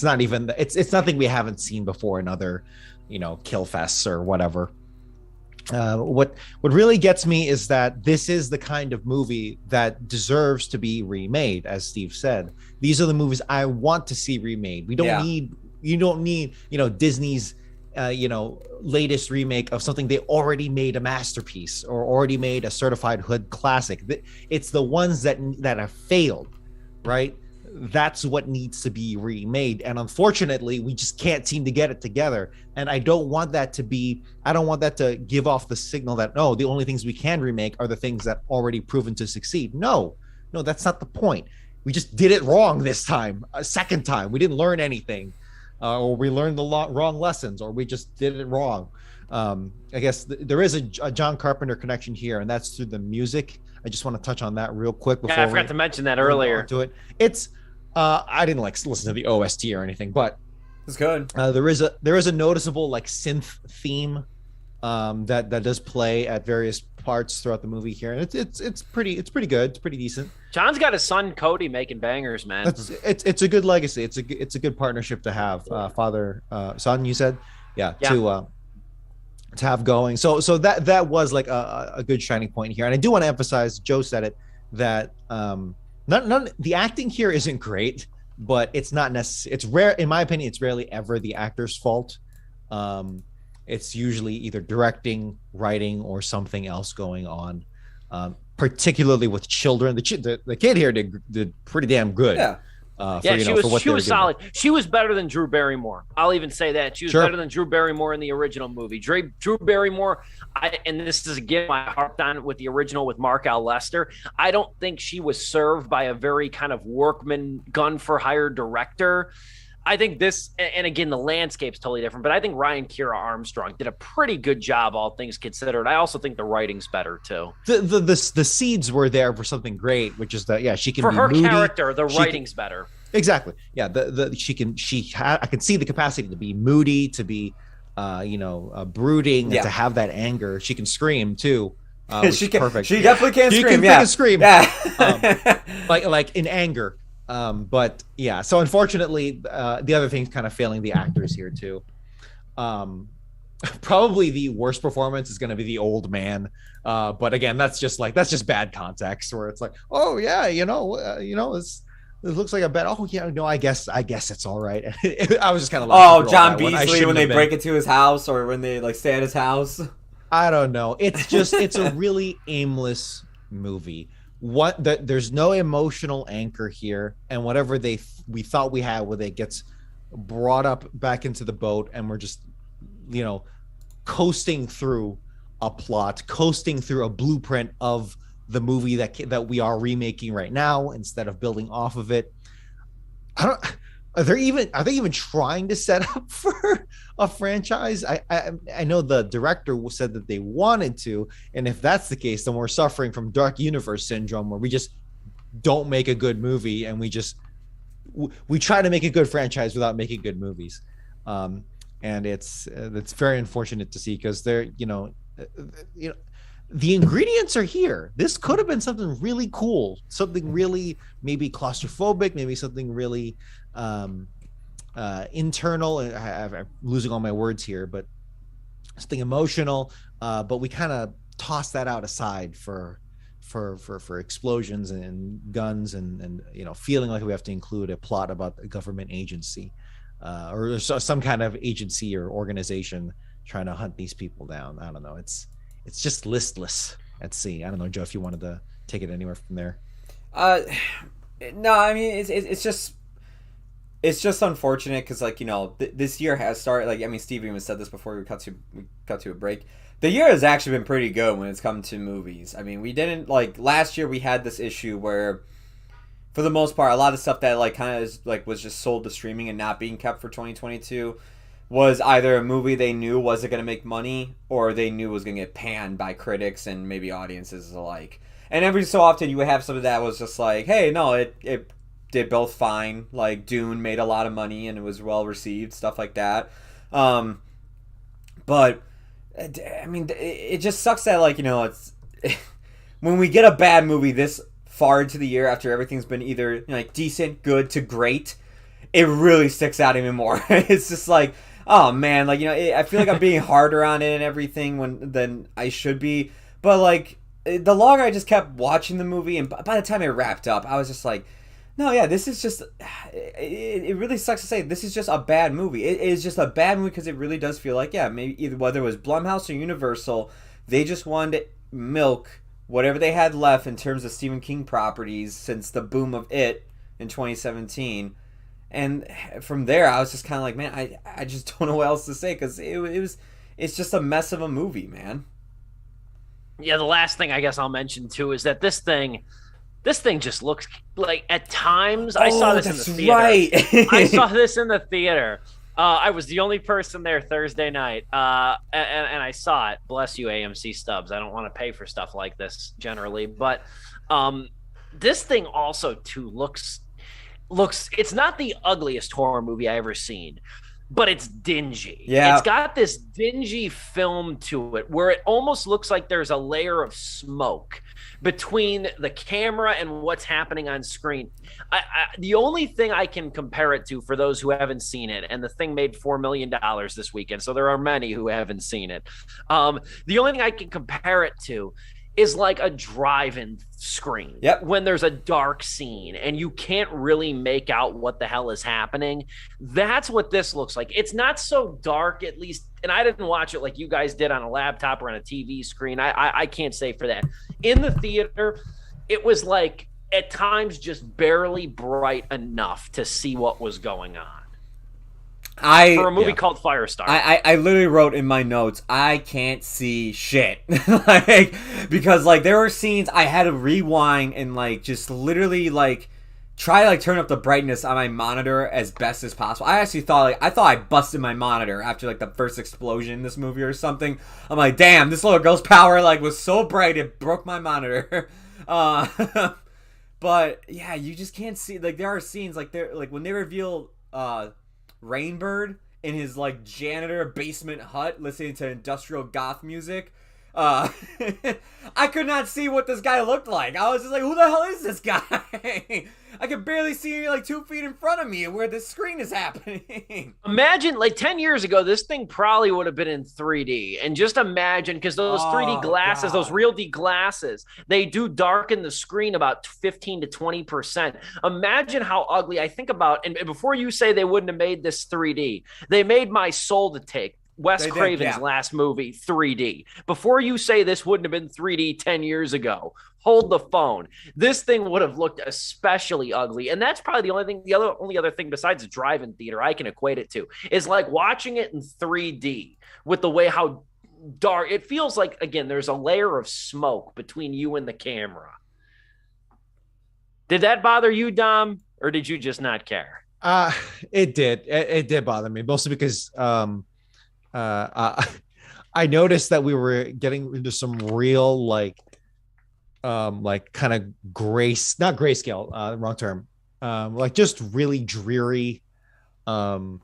nothing we haven't seen before in other, kill fests or whatever. What really gets me is that this is the kind of movie that deserves to be remade, as Steve said. These are the movies I want to see remade. You don't need Disney's latest remake of something they already made a masterpiece or already made a certified hood classic. It's the ones that have failed, right? That's what needs to be remade, and unfortunately we just can't seem to get it together. And I don't want that to give off the signal that the only things we can remake are the things that already proven to succeed. No, that's not the point. We just did it wrong this time, a second time. We didn't learn anything, or we learned the wrong lessons, or we just did it wrong. I guess there is a John Carpenter connection here, and that's through the music. I just want to touch on that real quick before I forgot to mention that earlier. To it. It's I didn't listen to the OST or anything, but it's good. There is a noticeable synth theme that does play at various parts throughout the movie here, and it's pretty good. It's pretty decent. John's got his son Cody making bangers, man. It's a good legacy. It's a good partnership to have, father son. You said, yeah. To have going. So that was like a good shining point here, and I do want to emphasize. Joe said it that none the acting here isn't great, but it's not necessary. It's rare, in my opinion. It's rarely ever the actor's fault. It's usually either directing, writing, or something else going on. particularly with children. The kid here did pretty damn good. Yeah. She was solid. She was better than Drew Barrymore. I'll even say that. She was better than Drew Barrymore in the original movie. Drew Barrymore, and this is again I harped on with the original with Mark L. Lester. I don't think she was served by a very kind of workman, gun for hire director. I think this, and again, the landscape's totally different, but I think Ryan Kiera Armstrong did a pretty good job, all things considered. I also think the writing's better too. The seeds were there for something great, which is that she can for be her moody. Character. The writing's better. Exactly. Yeah. I can see the capacity to be moody, to be, brooding, and to have that anger. She can scream too. She can. Perfect. She definitely can scream. She can scream. Yeah. Like in anger. But yeah, so unfortunately, the other thing's kind of failing the actors here too. Probably the worst performance is going to be the old man. But again, that's just bad context where it's like, oh yeah, it looks like a bad. Oh yeah, no, I guess it's all right. I was just kind of like, oh, John Beasley when they break into his house or when they stay at his house. I don't know. It's a really aimless movie. There's no emotional anchor here, and whatever we thought we had with it gets brought up back into the boat, and we're just coasting through a plot, coasting through a blueprint of the movie that we are remaking right now instead of building off of it. Are they even trying to set up for a franchise? I know the director said that they wanted to, and if that's the case, then we're suffering from Dark Universe syndrome, where we just don't make a good movie, and we try to make a good franchise without making good movies, and it's very unfortunate to see, because they're the ingredients are here. This could have been something really cool, something really maybe claustrophobic, maybe something really internal. I'm losing all my words here, but something emotional. But we kind of toss that out aside for explosions and guns and feeling like we have to include a plot about a government agency or some kind of agency or organization trying to hunt these people down. I don't know. It's just listless at sea. I don't know, Joe, if you wanted to take it anywhere from there. No, I mean it's just unfortunate because this year has started. Steve even said this before we cut to a break. The year has actually been pretty good when it's come to movies. I mean, we didn't last year we had this issue where, for the most part, a lot of stuff that was just sold to streaming and not being kept for 2022 was either a movie they knew wasn't going to make money or they knew was going to get panned by critics and maybe audiences alike. And every so often you would have something that was just like, hey, no, it did both fine. Like Dune made a lot of money and it was well received, stuff like that. But I mean, it just sucks that it's when we get a bad movie this far into the year after everything's been either decent, good to great, it really sticks out even more. It's just like, oh man, I feel like I'm being harder on it and everything than I should be. But the longer I just kept watching the movie, and by the time it wrapped up, I was just like, no, yeah, this is just. It really sucks to say this is just a bad movie. It is just a bad movie because it really does feel like, yeah, maybe either whether it was Blumhouse or Universal, they just wanted to milk whatever they had left in terms of Stephen King properties since the boom of It in 2017. And from there, I was just kind of like, man, I just don't know what else to say because it's just a mess of a movie, man. Yeah, the last thing I guess I'll mention too is that this thing just looks like at times I saw this in the theater. Right. I saw this in the theater. I was the only person there Thursday night, and I saw it. Bless you, AMC Stubs. I don't want to pay for stuff like this generally, but this thing also too looks. It's not the ugliest horror movie I ever seen, but it's dingy. Yeah. It's got this dingy film to it where it almost looks like there's a layer of smoke between the camera and what's happening on screen. The only thing I can compare it to for those who haven't seen it, and the thing made $4 million this weekend, so there are many who haven't seen it. The only thing I can compare it to is like a drive-in screen. Yep. When there's a dark scene and you can't really make out what the hell is happening. That's what this looks like. It's not so dark, at least, and I didn't watch it like you guys did on a laptop or on a TV screen. I can't say for that. In the theater, it was like at times just barely bright enough to see what was going on. For a movie called Firestarter. I literally wrote in my notes, I can't see shit. Because there were scenes I had to rewind and just literally try to turn up the brightness on my monitor as best as possible. I actually thought I busted my monitor after the first explosion in this movie or something. I'm like, damn, this little girl's power was so bright it broke my monitor. But yeah, you just can't see. There are scenes when they reveal Rainbird in his janitor basement hut listening to industrial goth music. I could not see what this guy looked like. I was just like, who the hell is this guy? I could barely see 2 feet in front of me where the screen is happening. Imagine 10 years ago, this thing probably would have been in 3D. And just imagine, because those 3D glasses, those Real D glasses, they do darken the screen about 15 to 20%. Imagine how ugly. I think about, and before you say they wouldn't have made this 3D, they made My Soul to Take. Wes Craven's last movie, 3D. Before you say this wouldn't have been 3D 10 years ago, hold the phone. This thing would have looked especially ugly. And that's probably the only thing, only other thing besides a drive-in theater I can equate it to is watching it in 3D with the way how dark it feels like. Again, there's a layer of smoke between you and the camera. Did that bother you, Dom, or did you just not care? It did. It did bother me, mostly because I noticed that we were getting into some real kind of not grayscale, wrong term, just really dreary, nothing's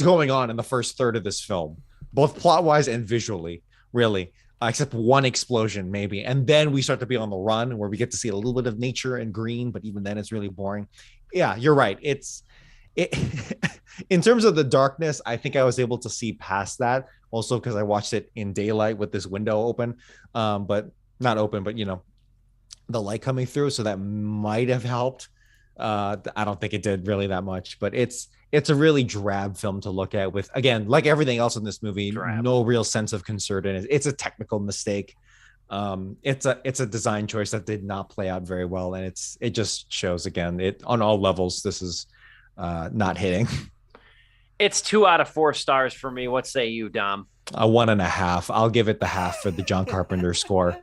going on in the first third of this film, both plot wise and visually, really, except one explosion maybe, and then we start to be on the run where we get to see a little bit of nature and green, but even then it's really boring. Yeah, you're right. In terms of the darkness, I think I was able to see past that also because I watched it in daylight with this window open, but not open, but the light coming through. So that might have helped. I don't think it did really that much, but it's a really drab film to look at with, again, like everything else in this movie, no real sense of concern in it. It's a technical mistake. It's a design choice that did not play out very well. And it just shows again, it on all levels, this is not hitting. It's 2 out of 4 stars for me. What say you, Dom? A 1.5. I'll give it the half for the John Carpenter score.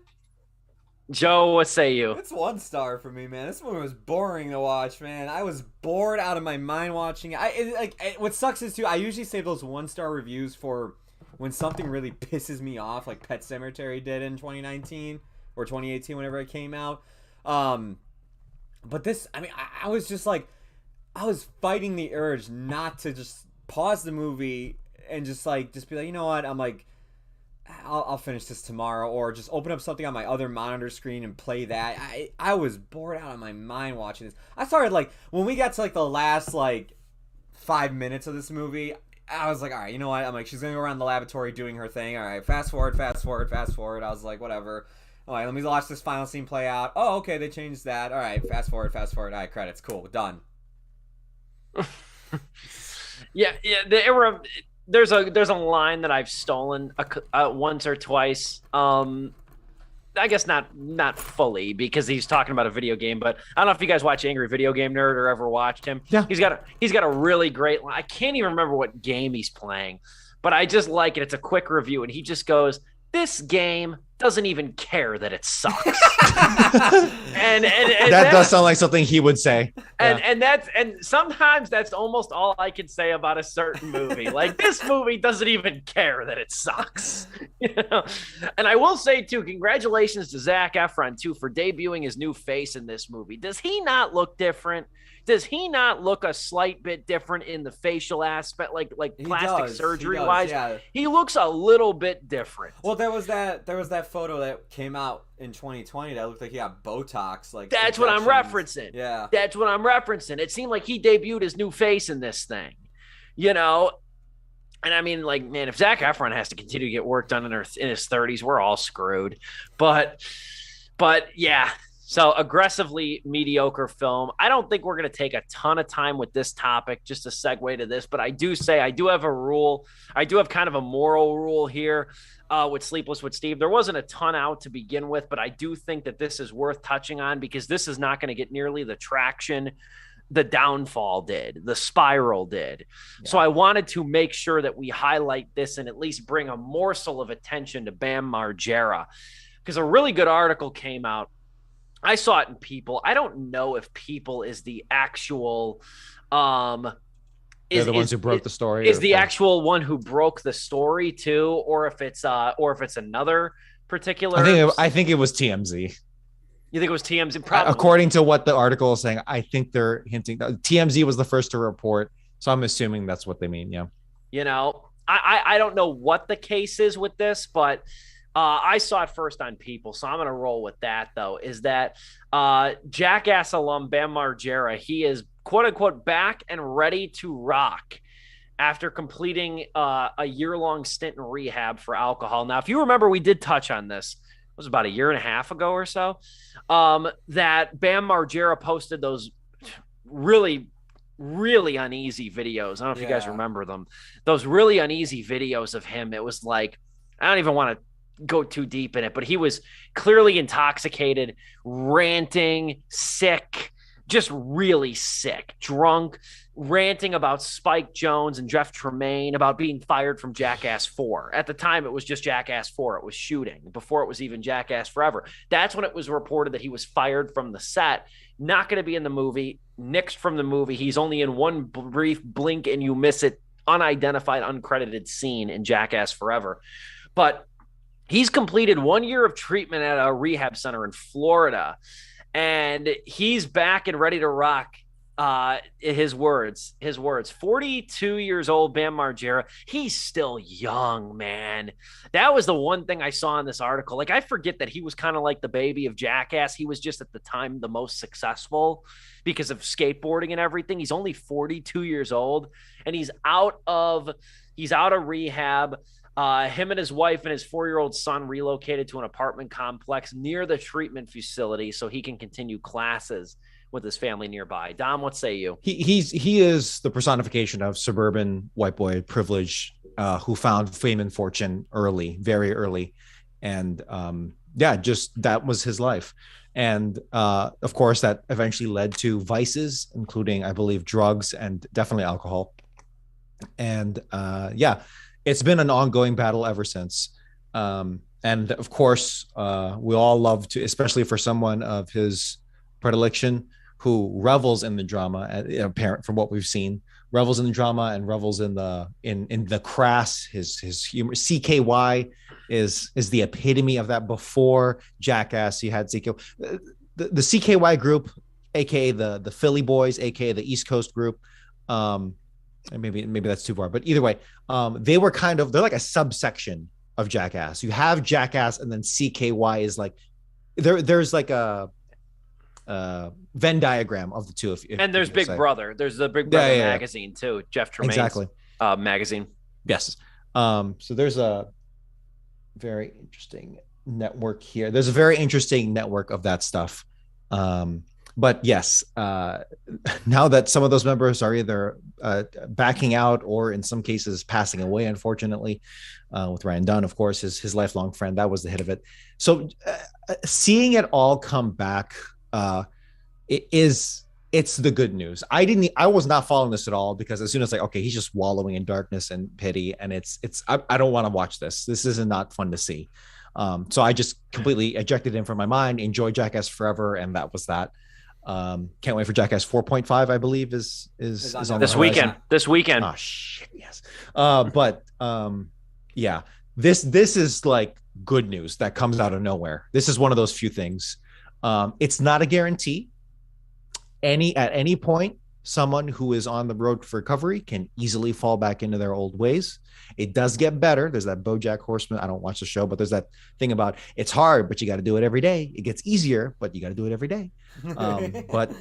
Joe, what say you? It's 1 star for me, man. This movie was boring to watch, man. I was bored out of my mind watching it. What sucks is too, I usually save those 1-star reviews for when something really pisses me off, like Pet Sematary did in 2019 or 2018, whenever it came out. But this, I was just I was fighting the urge not to just pause the movie and just be like, you know what? I'm I'll finish this tomorrow, or just open up something on my other monitor screen and play that. I was bored out of my mind watching this. I started when we got to the last 5 minutes of this movie, I was like, all right, you know what? I'm she's gonna go around the laboratory doing her thing. All right, fast forward. I was like, whatever. All right, let me watch this final scene play out. Oh, okay, they changed that. All right, fast forward. All right, credits. Cool, done. Yeah. There's a line that I've stolen once or twice. I guess not fully, because he's talking about a video game, but I don't know if you guys watch Angry Video Game Nerd or ever watched him. Yeah. He's got a really great line. I can't even remember what game he's playing, but I just like it. It's a quick review, and he just goes, "This game doesn't even care that it sucks." and that does sound like something he would say. And sometimes that's almost all I can say about a certain movie. This movie doesn't even care that it sucks. And I will say too, congratulations to Zac Efron too for debuting his new face in this movie. Does he not look different? Does he not look a slight bit different in the facial aspect, like plastic surgery wise? Yeah. He looks a little bit different. Well, there was that photo that came out in 2020 that looked like he got Botox. That's what I'm referencing. Yeah, that's what I'm referencing. It seemed like he debuted his new face in this thing. And I mean, like, man, if Zac Efron has to continue to get work done in his 30s, we're all screwed. But yeah, so aggressively mediocre film. I don't think we're going to take a ton of time with this topic just to segue to this, but I do say I do have a rule. I do have kind of a moral rule here with Sleepless with Steve. There wasn't a ton out to begin with, but I do think that this is worth touching on because this is not going to get nearly the traction the downfall did, the spiral did. Yeah. So I wanted to make sure that we highlight this and at least bring a morsel of attention to Bam Margera, because a really good article came out. I saw it in People. I don't know if People is the actual they're the ones who broke the story. Is the actual one who broke the story too, or if it's another particular. I think it was TMZ. You think it was TMZ? Probably. According to what the article is saying, I think they're hinting TMZ was the first to report. So I'm assuming that's what they mean. Yeah. You know, I don't know what the case is with this, but I saw it first on People. So I'm going to roll with that, though, is that Jackass alum Bam Margera, he is, quote unquote, back and ready to rock after completing a year-long stint in rehab for alcohol. Now, if you remember, we did touch on this. It was about a year and a half ago or so, that Bam Margera posted those really, really uneasy videos. I don't know if you guys remember them. Those really uneasy videos of him. It was like, I don't even want to go too deep in it, but he was clearly intoxicated, ranting, sick, just really sick, drunk, ranting about Spike Jonze and Jeff Tremaine, about being fired from Jackass 4. At the time, it was just Jackass 4. It was shooting before it was even Jackass Forever. That's when it was reported that he was fired from the set, not going to be in the movie, nixed from the movie. He's only in one brief blink and you miss it, unidentified, uncredited scene in Jackass Forever. But he's completed 1 year of treatment at a rehab center in Florida, and he's back and ready to rock. His words, 42 years old, Bam Margera. He's still young, man. That was the one thing I saw in this article. Like, I forget that he was kind of like the baby of Jackass. He was just at the time the most successful because of skateboarding and everything. He's only 42 years old, and he's out of rehab. Him and his wife and his 4-year-old son relocated to an apartment complex near the treatment facility so he can continue classes with his family nearby. Dom, what say you? He is the personification of suburban white boy privilege, who found fame and fortune early, very early. And just that was his life. And of course, that eventually led to vices, including, I believe, drugs and definitely alcohol. And it's been an ongoing battle ever since. And of course, we all love to, especially for someone of his predilection, who revels in the drama, apparent from what we've seen, revels in the drama and revels in the crass. His humor. CKY is the epitome of that. Before Jackass, you had CKY, the CKY group, aka the Philly Boys, aka the East Coast group. And maybe that's too far, but either way, they're like a subsection of Jackass. You have Jackass, and then CKY is like there's like a Venn diagram of the two. And there's Big Brother. There's the Big Brother magazine too. Jeff Tremaine's magazine. Yes. So there's a very interesting network here. There's a very interesting network of that stuff. But yes, now that some of those members are either backing out or in some cases passing away, unfortunately, with Ryan Dunn, of course, his lifelong friend, that was the hit of it. So seeing it all come back, it's the good news. I was not following this at all, because as soon as he's just wallowing in darkness and pity, and I don't want to watch this. This is not fun to see. So I just completely ejected him from my mind, enjoy Jackass Forever. And that was that. Can't wait for Jackass 4.5, I believe is on this weekend. Oh shit. Yes. This is like good news that comes out of nowhere. This is one of those few things. It's not a guarantee. At any point, someone who is on the road for recovery can easily fall back into their old ways. It does get better. There's that BoJack Horseman. I don't watch the show, but there's that thing about it's hard, but you got to do it every day. It gets easier, but you got to do it every day. But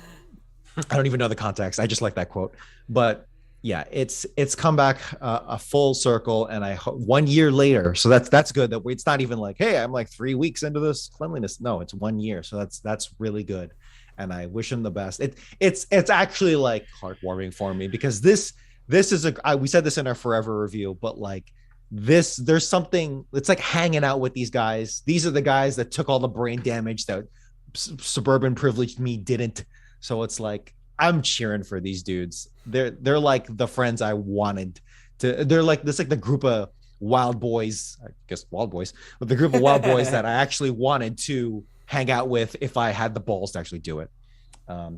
I don't even know the context. I just like that quote. But yeah, it's come back a full circle, and 1 year later, so that's good. That it's not even like, hey, I'm like 3 weeks into this cleanliness. No, it's 1 year, so that's really good, and I wish him the best. It's actually like heartwarming for me because this is we said this in our forever review, but like there's something. It's like hanging out with these guys. These are the guys that took all the brain damage that suburban privileged me didn't. So it's like I'm cheering for these dudes. They're like the friends I wanted to. They're like this, like the group of wild boys. I guess wild boys, but the group of wild boys that I actually wanted to hang out with if I had the balls to actually do it.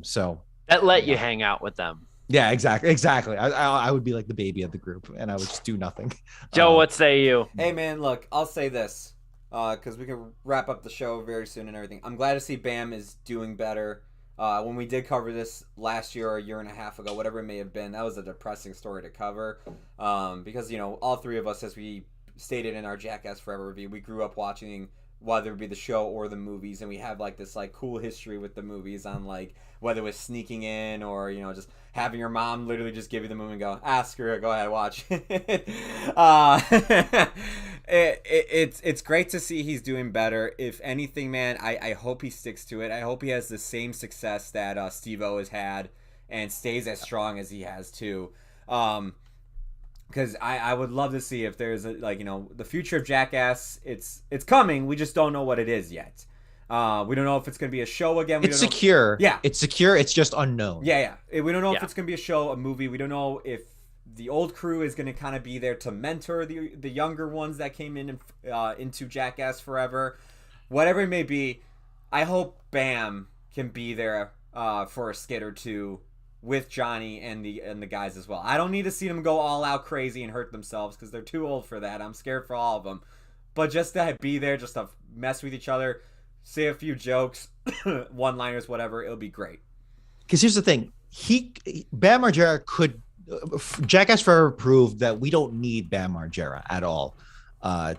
So that let you hang out with them. Yeah, exactly. I would be like the baby of the group, and I would just do nothing. Joe, what say you? Hey man, look, I'll say this because we can wrap up the show very soon and everything. I'm glad to see Bam is doing better. When we did cover this last year or a year and a half ago, whatever it may have been, that was a depressing story to cover. Because, all three of us, as we stated in our Jackass Forever review, we grew up watching, whether it be the show or the movies, and we have like this like cool history with the movies on like whether it was sneaking in or just having your mom literally just give you the movie and go, screw it, go ahead, watch it. It's great to see he's doing better. If anything, man, I hope he sticks to it. I hope he has the same success that Steve-O has had and stays as strong as he has too. Because I would love to see if there's the future of Jackass. It's coming. We just don't know what it is yet. We don't know if it's going to be a show again. It's secure. Yeah. It's secure. It's just unknown. Yeah. We don't know if it's going to be a show, a movie. We don't know if the old crew is going to kind of be there to mentor the younger ones that came in into Jackass Forever. Whatever it may be, I hope Bam can be there for a skit or two with Johnny and the guys as well. I don't need to see them go all out crazy and hurt themselves because they're too old for that. I'm scared for all of them. But just to be there, just to mess with each other, say a few jokes, one-liners, whatever, it'll be great. Because here's the thing. Bam Margera could... Jackass Forever proved that we don't need Bam Margera at all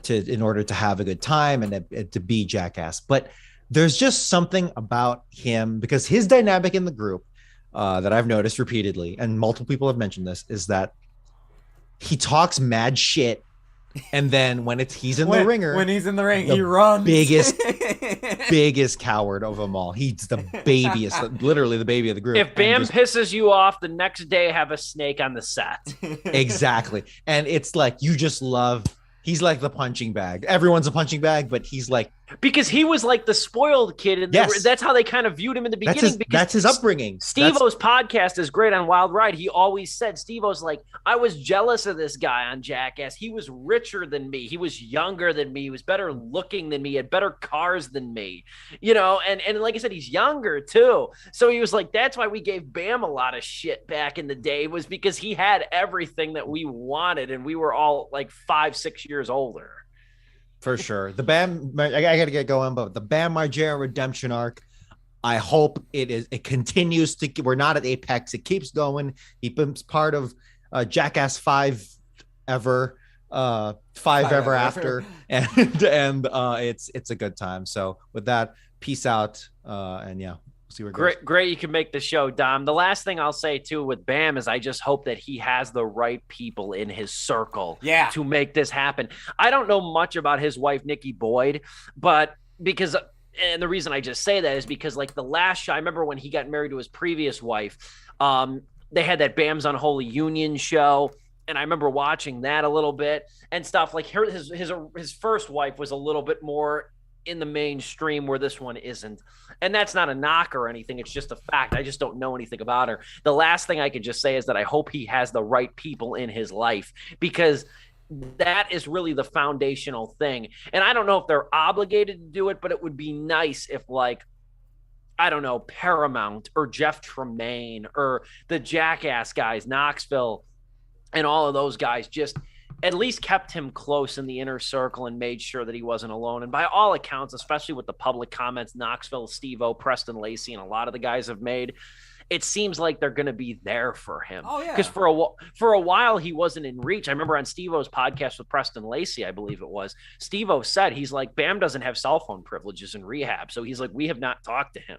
in order to have a good time and to be Jackass. But there's just something about him, because his dynamic in the group that I've noticed repeatedly, and multiple people have mentioned this, is that he talks mad shit, and then when he's in the ringer, when he's in the ring, he runs. biggest coward of them all. He's the babyest, literally the baby of the group. If Bam pisses you off, the next day have a snake on the set. Exactly, and it's like you just love. He's like the punching bag. Everyone's a punching bag, but he's like... Because he was like the spoiled kid. And that's how they kind of viewed him in the beginning. That's his upbringing. Steve-O's podcast is great on Wild Ride. He always said, Steve-O's like, I was jealous of this guy on Jackass. He was richer than me. He was younger than me. He was better looking than me. He had better cars than me. And like I said, he's younger too. So he was like, that's why we gave Bam a lot of shit back in the day, was because he had everything that we wanted. And we were all like 5-6 years older. For sure. The Bam, I got to get going, but the Bam Margera redemption arc, I hope it continues to, we're not at apex. It keeps going. He becomes part of Jackass 5 ever, 5 ever after. And it's a good time. So with that, peace out. And yeah. See where it goes. Great. You can make the show, Dom. The last thing I'll say too with Bam is I just hope that he has the right people in his circle to make this happen. I don't know much about his wife, Nikki Boyd, but and the reason I just say that is because like the last show, I remember when he got married to his previous wife, they had that Bam's Unholy Union show. And I remember watching that a little bit and stuff. Like his first wife was a little bit more in the mainstream where this one isn't. And that's not a knock or anything. It's just a fact. I just don't know anything about her. The last thing I can just say is that I hope he has the right people in his life, because that is really the foundational thing. And I don't know if they're obligated to do it, but it would be nice if, like, I don't know, Paramount or Jeff Tremaine or the Jackass guys, Knoxville, and all of those guys just at least kept him close in the inner circle and made sure that he wasn't alone. And by all accounts, especially with the public comments Knoxville, Steve-O, Preston Lacey, and a lot of the guys have made, it seems like they're going to be there for him. Oh, yeah. Because for a while he wasn't in reach. I remember on Steve-O's podcast with Preston Lacey, I believe it was, Steve-O said, he's like, Bam doesn't have cell phone privileges in rehab. So he's like, we have not talked to him.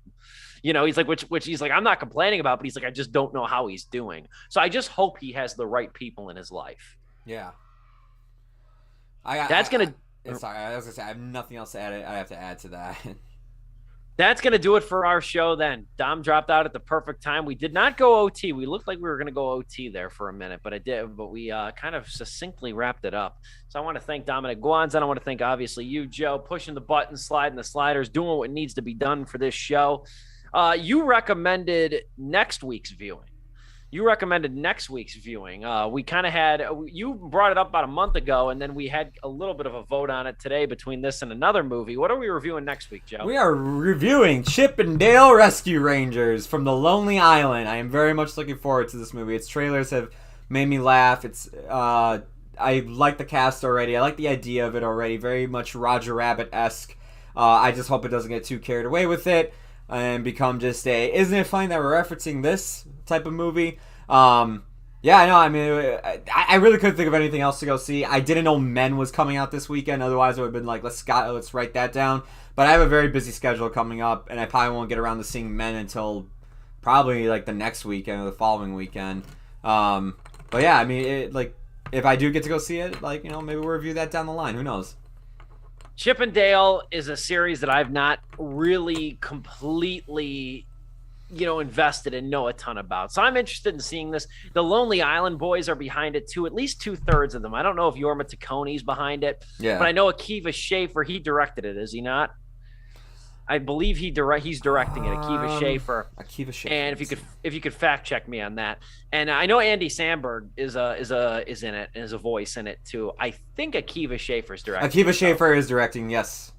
You know, he's like, which he's like, I'm not complaining about, but he's like, I just don't know how he's doing. So I just hope he has the right people in his life. Yeah. Sorry, I was going to say, I have nothing else to add. I have to add to that. That's going to do it for our show then. Dom dropped out at the perfect time. We did not go OT. We looked like we were going to go OT there for a minute, but we kind of succinctly wrapped it up. So I want to thank Dominic Guanzon. I want to thank, obviously, you, Joe, pushing the buttons, sliding the sliders, doing what needs to be done for this show. You recommended next week's viewing. We kind of had, you brought it up about a month ago, and then we had a little bit of a vote on it today between this and another movie. What are we reviewing next week, Joe? We are reviewing Chip and Dale Rescue Rangers from the Lonely Island. I am very much looking forward to this movie. Its trailers have made me laugh. I like the cast already. I like the idea of it already. Very much Roger Rabbit-esque. I just hope it doesn't get too carried away with it and become just isn't it funny that we're referencing this type of movie? Yeah, I know. I mean, I really couldn't think of anything else to go see. I didn't know Men was coming out this weekend. Otherwise, I would have been like, let's write that down. But I have a very busy schedule coming up, and I probably won't get around to seeing Men until probably like the next weekend or the following weekend. But yeah, I mean, if I do get to go see it, maybe we'll review that down the line. Who knows? Chip and Dale is a series that I've not really completely, invested and know a ton about. So I'm interested in seeing this. The Lonely Island boys are behind it too, at least 2/3 of them. I don't know if Jorma Taccone's behind it, but I know Akiva Schaffer, he directed it, is he not? I believe he's directing it. Akiva Schaffer. And if you could fact check me on that. And I know Andy Samberg is in it and is a voice in it too. I think Akiva Schaffer's directing. Akiva Schaffer is directing, yes.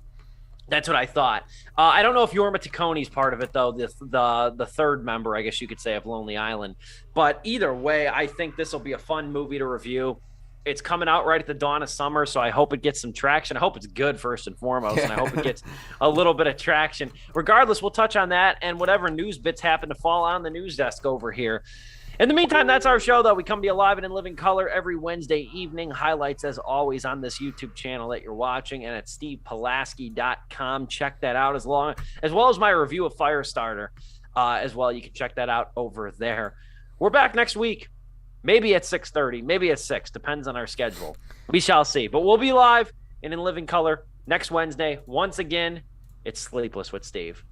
That's what I thought. I don't know if Jorma Taccone's part of it though. The third member, I guess you could say, of Lonely Island. But either way, I think this will be a fun movie to review. It's coming out right at the dawn of summer, so I hope it gets some traction. I hope it's good first and foremost, and I hope it gets a little bit of traction. Regardless, we'll touch on that and whatever news bits happen to fall on the news desk over here. In the meantime, that's our show, though. We come to you live and in living color every Wednesday evening. Highlights, as always, on this YouTube channel that you're watching and at stevepulaski.com. Check that out, as well as my review of Firestarter as well. You can check that out over there. We're back next week. Maybe at 6:30, maybe at 6, depends on our schedule. We shall see. But we'll be live and in living color next Wednesday. Once again, it's Sleepless with Steve.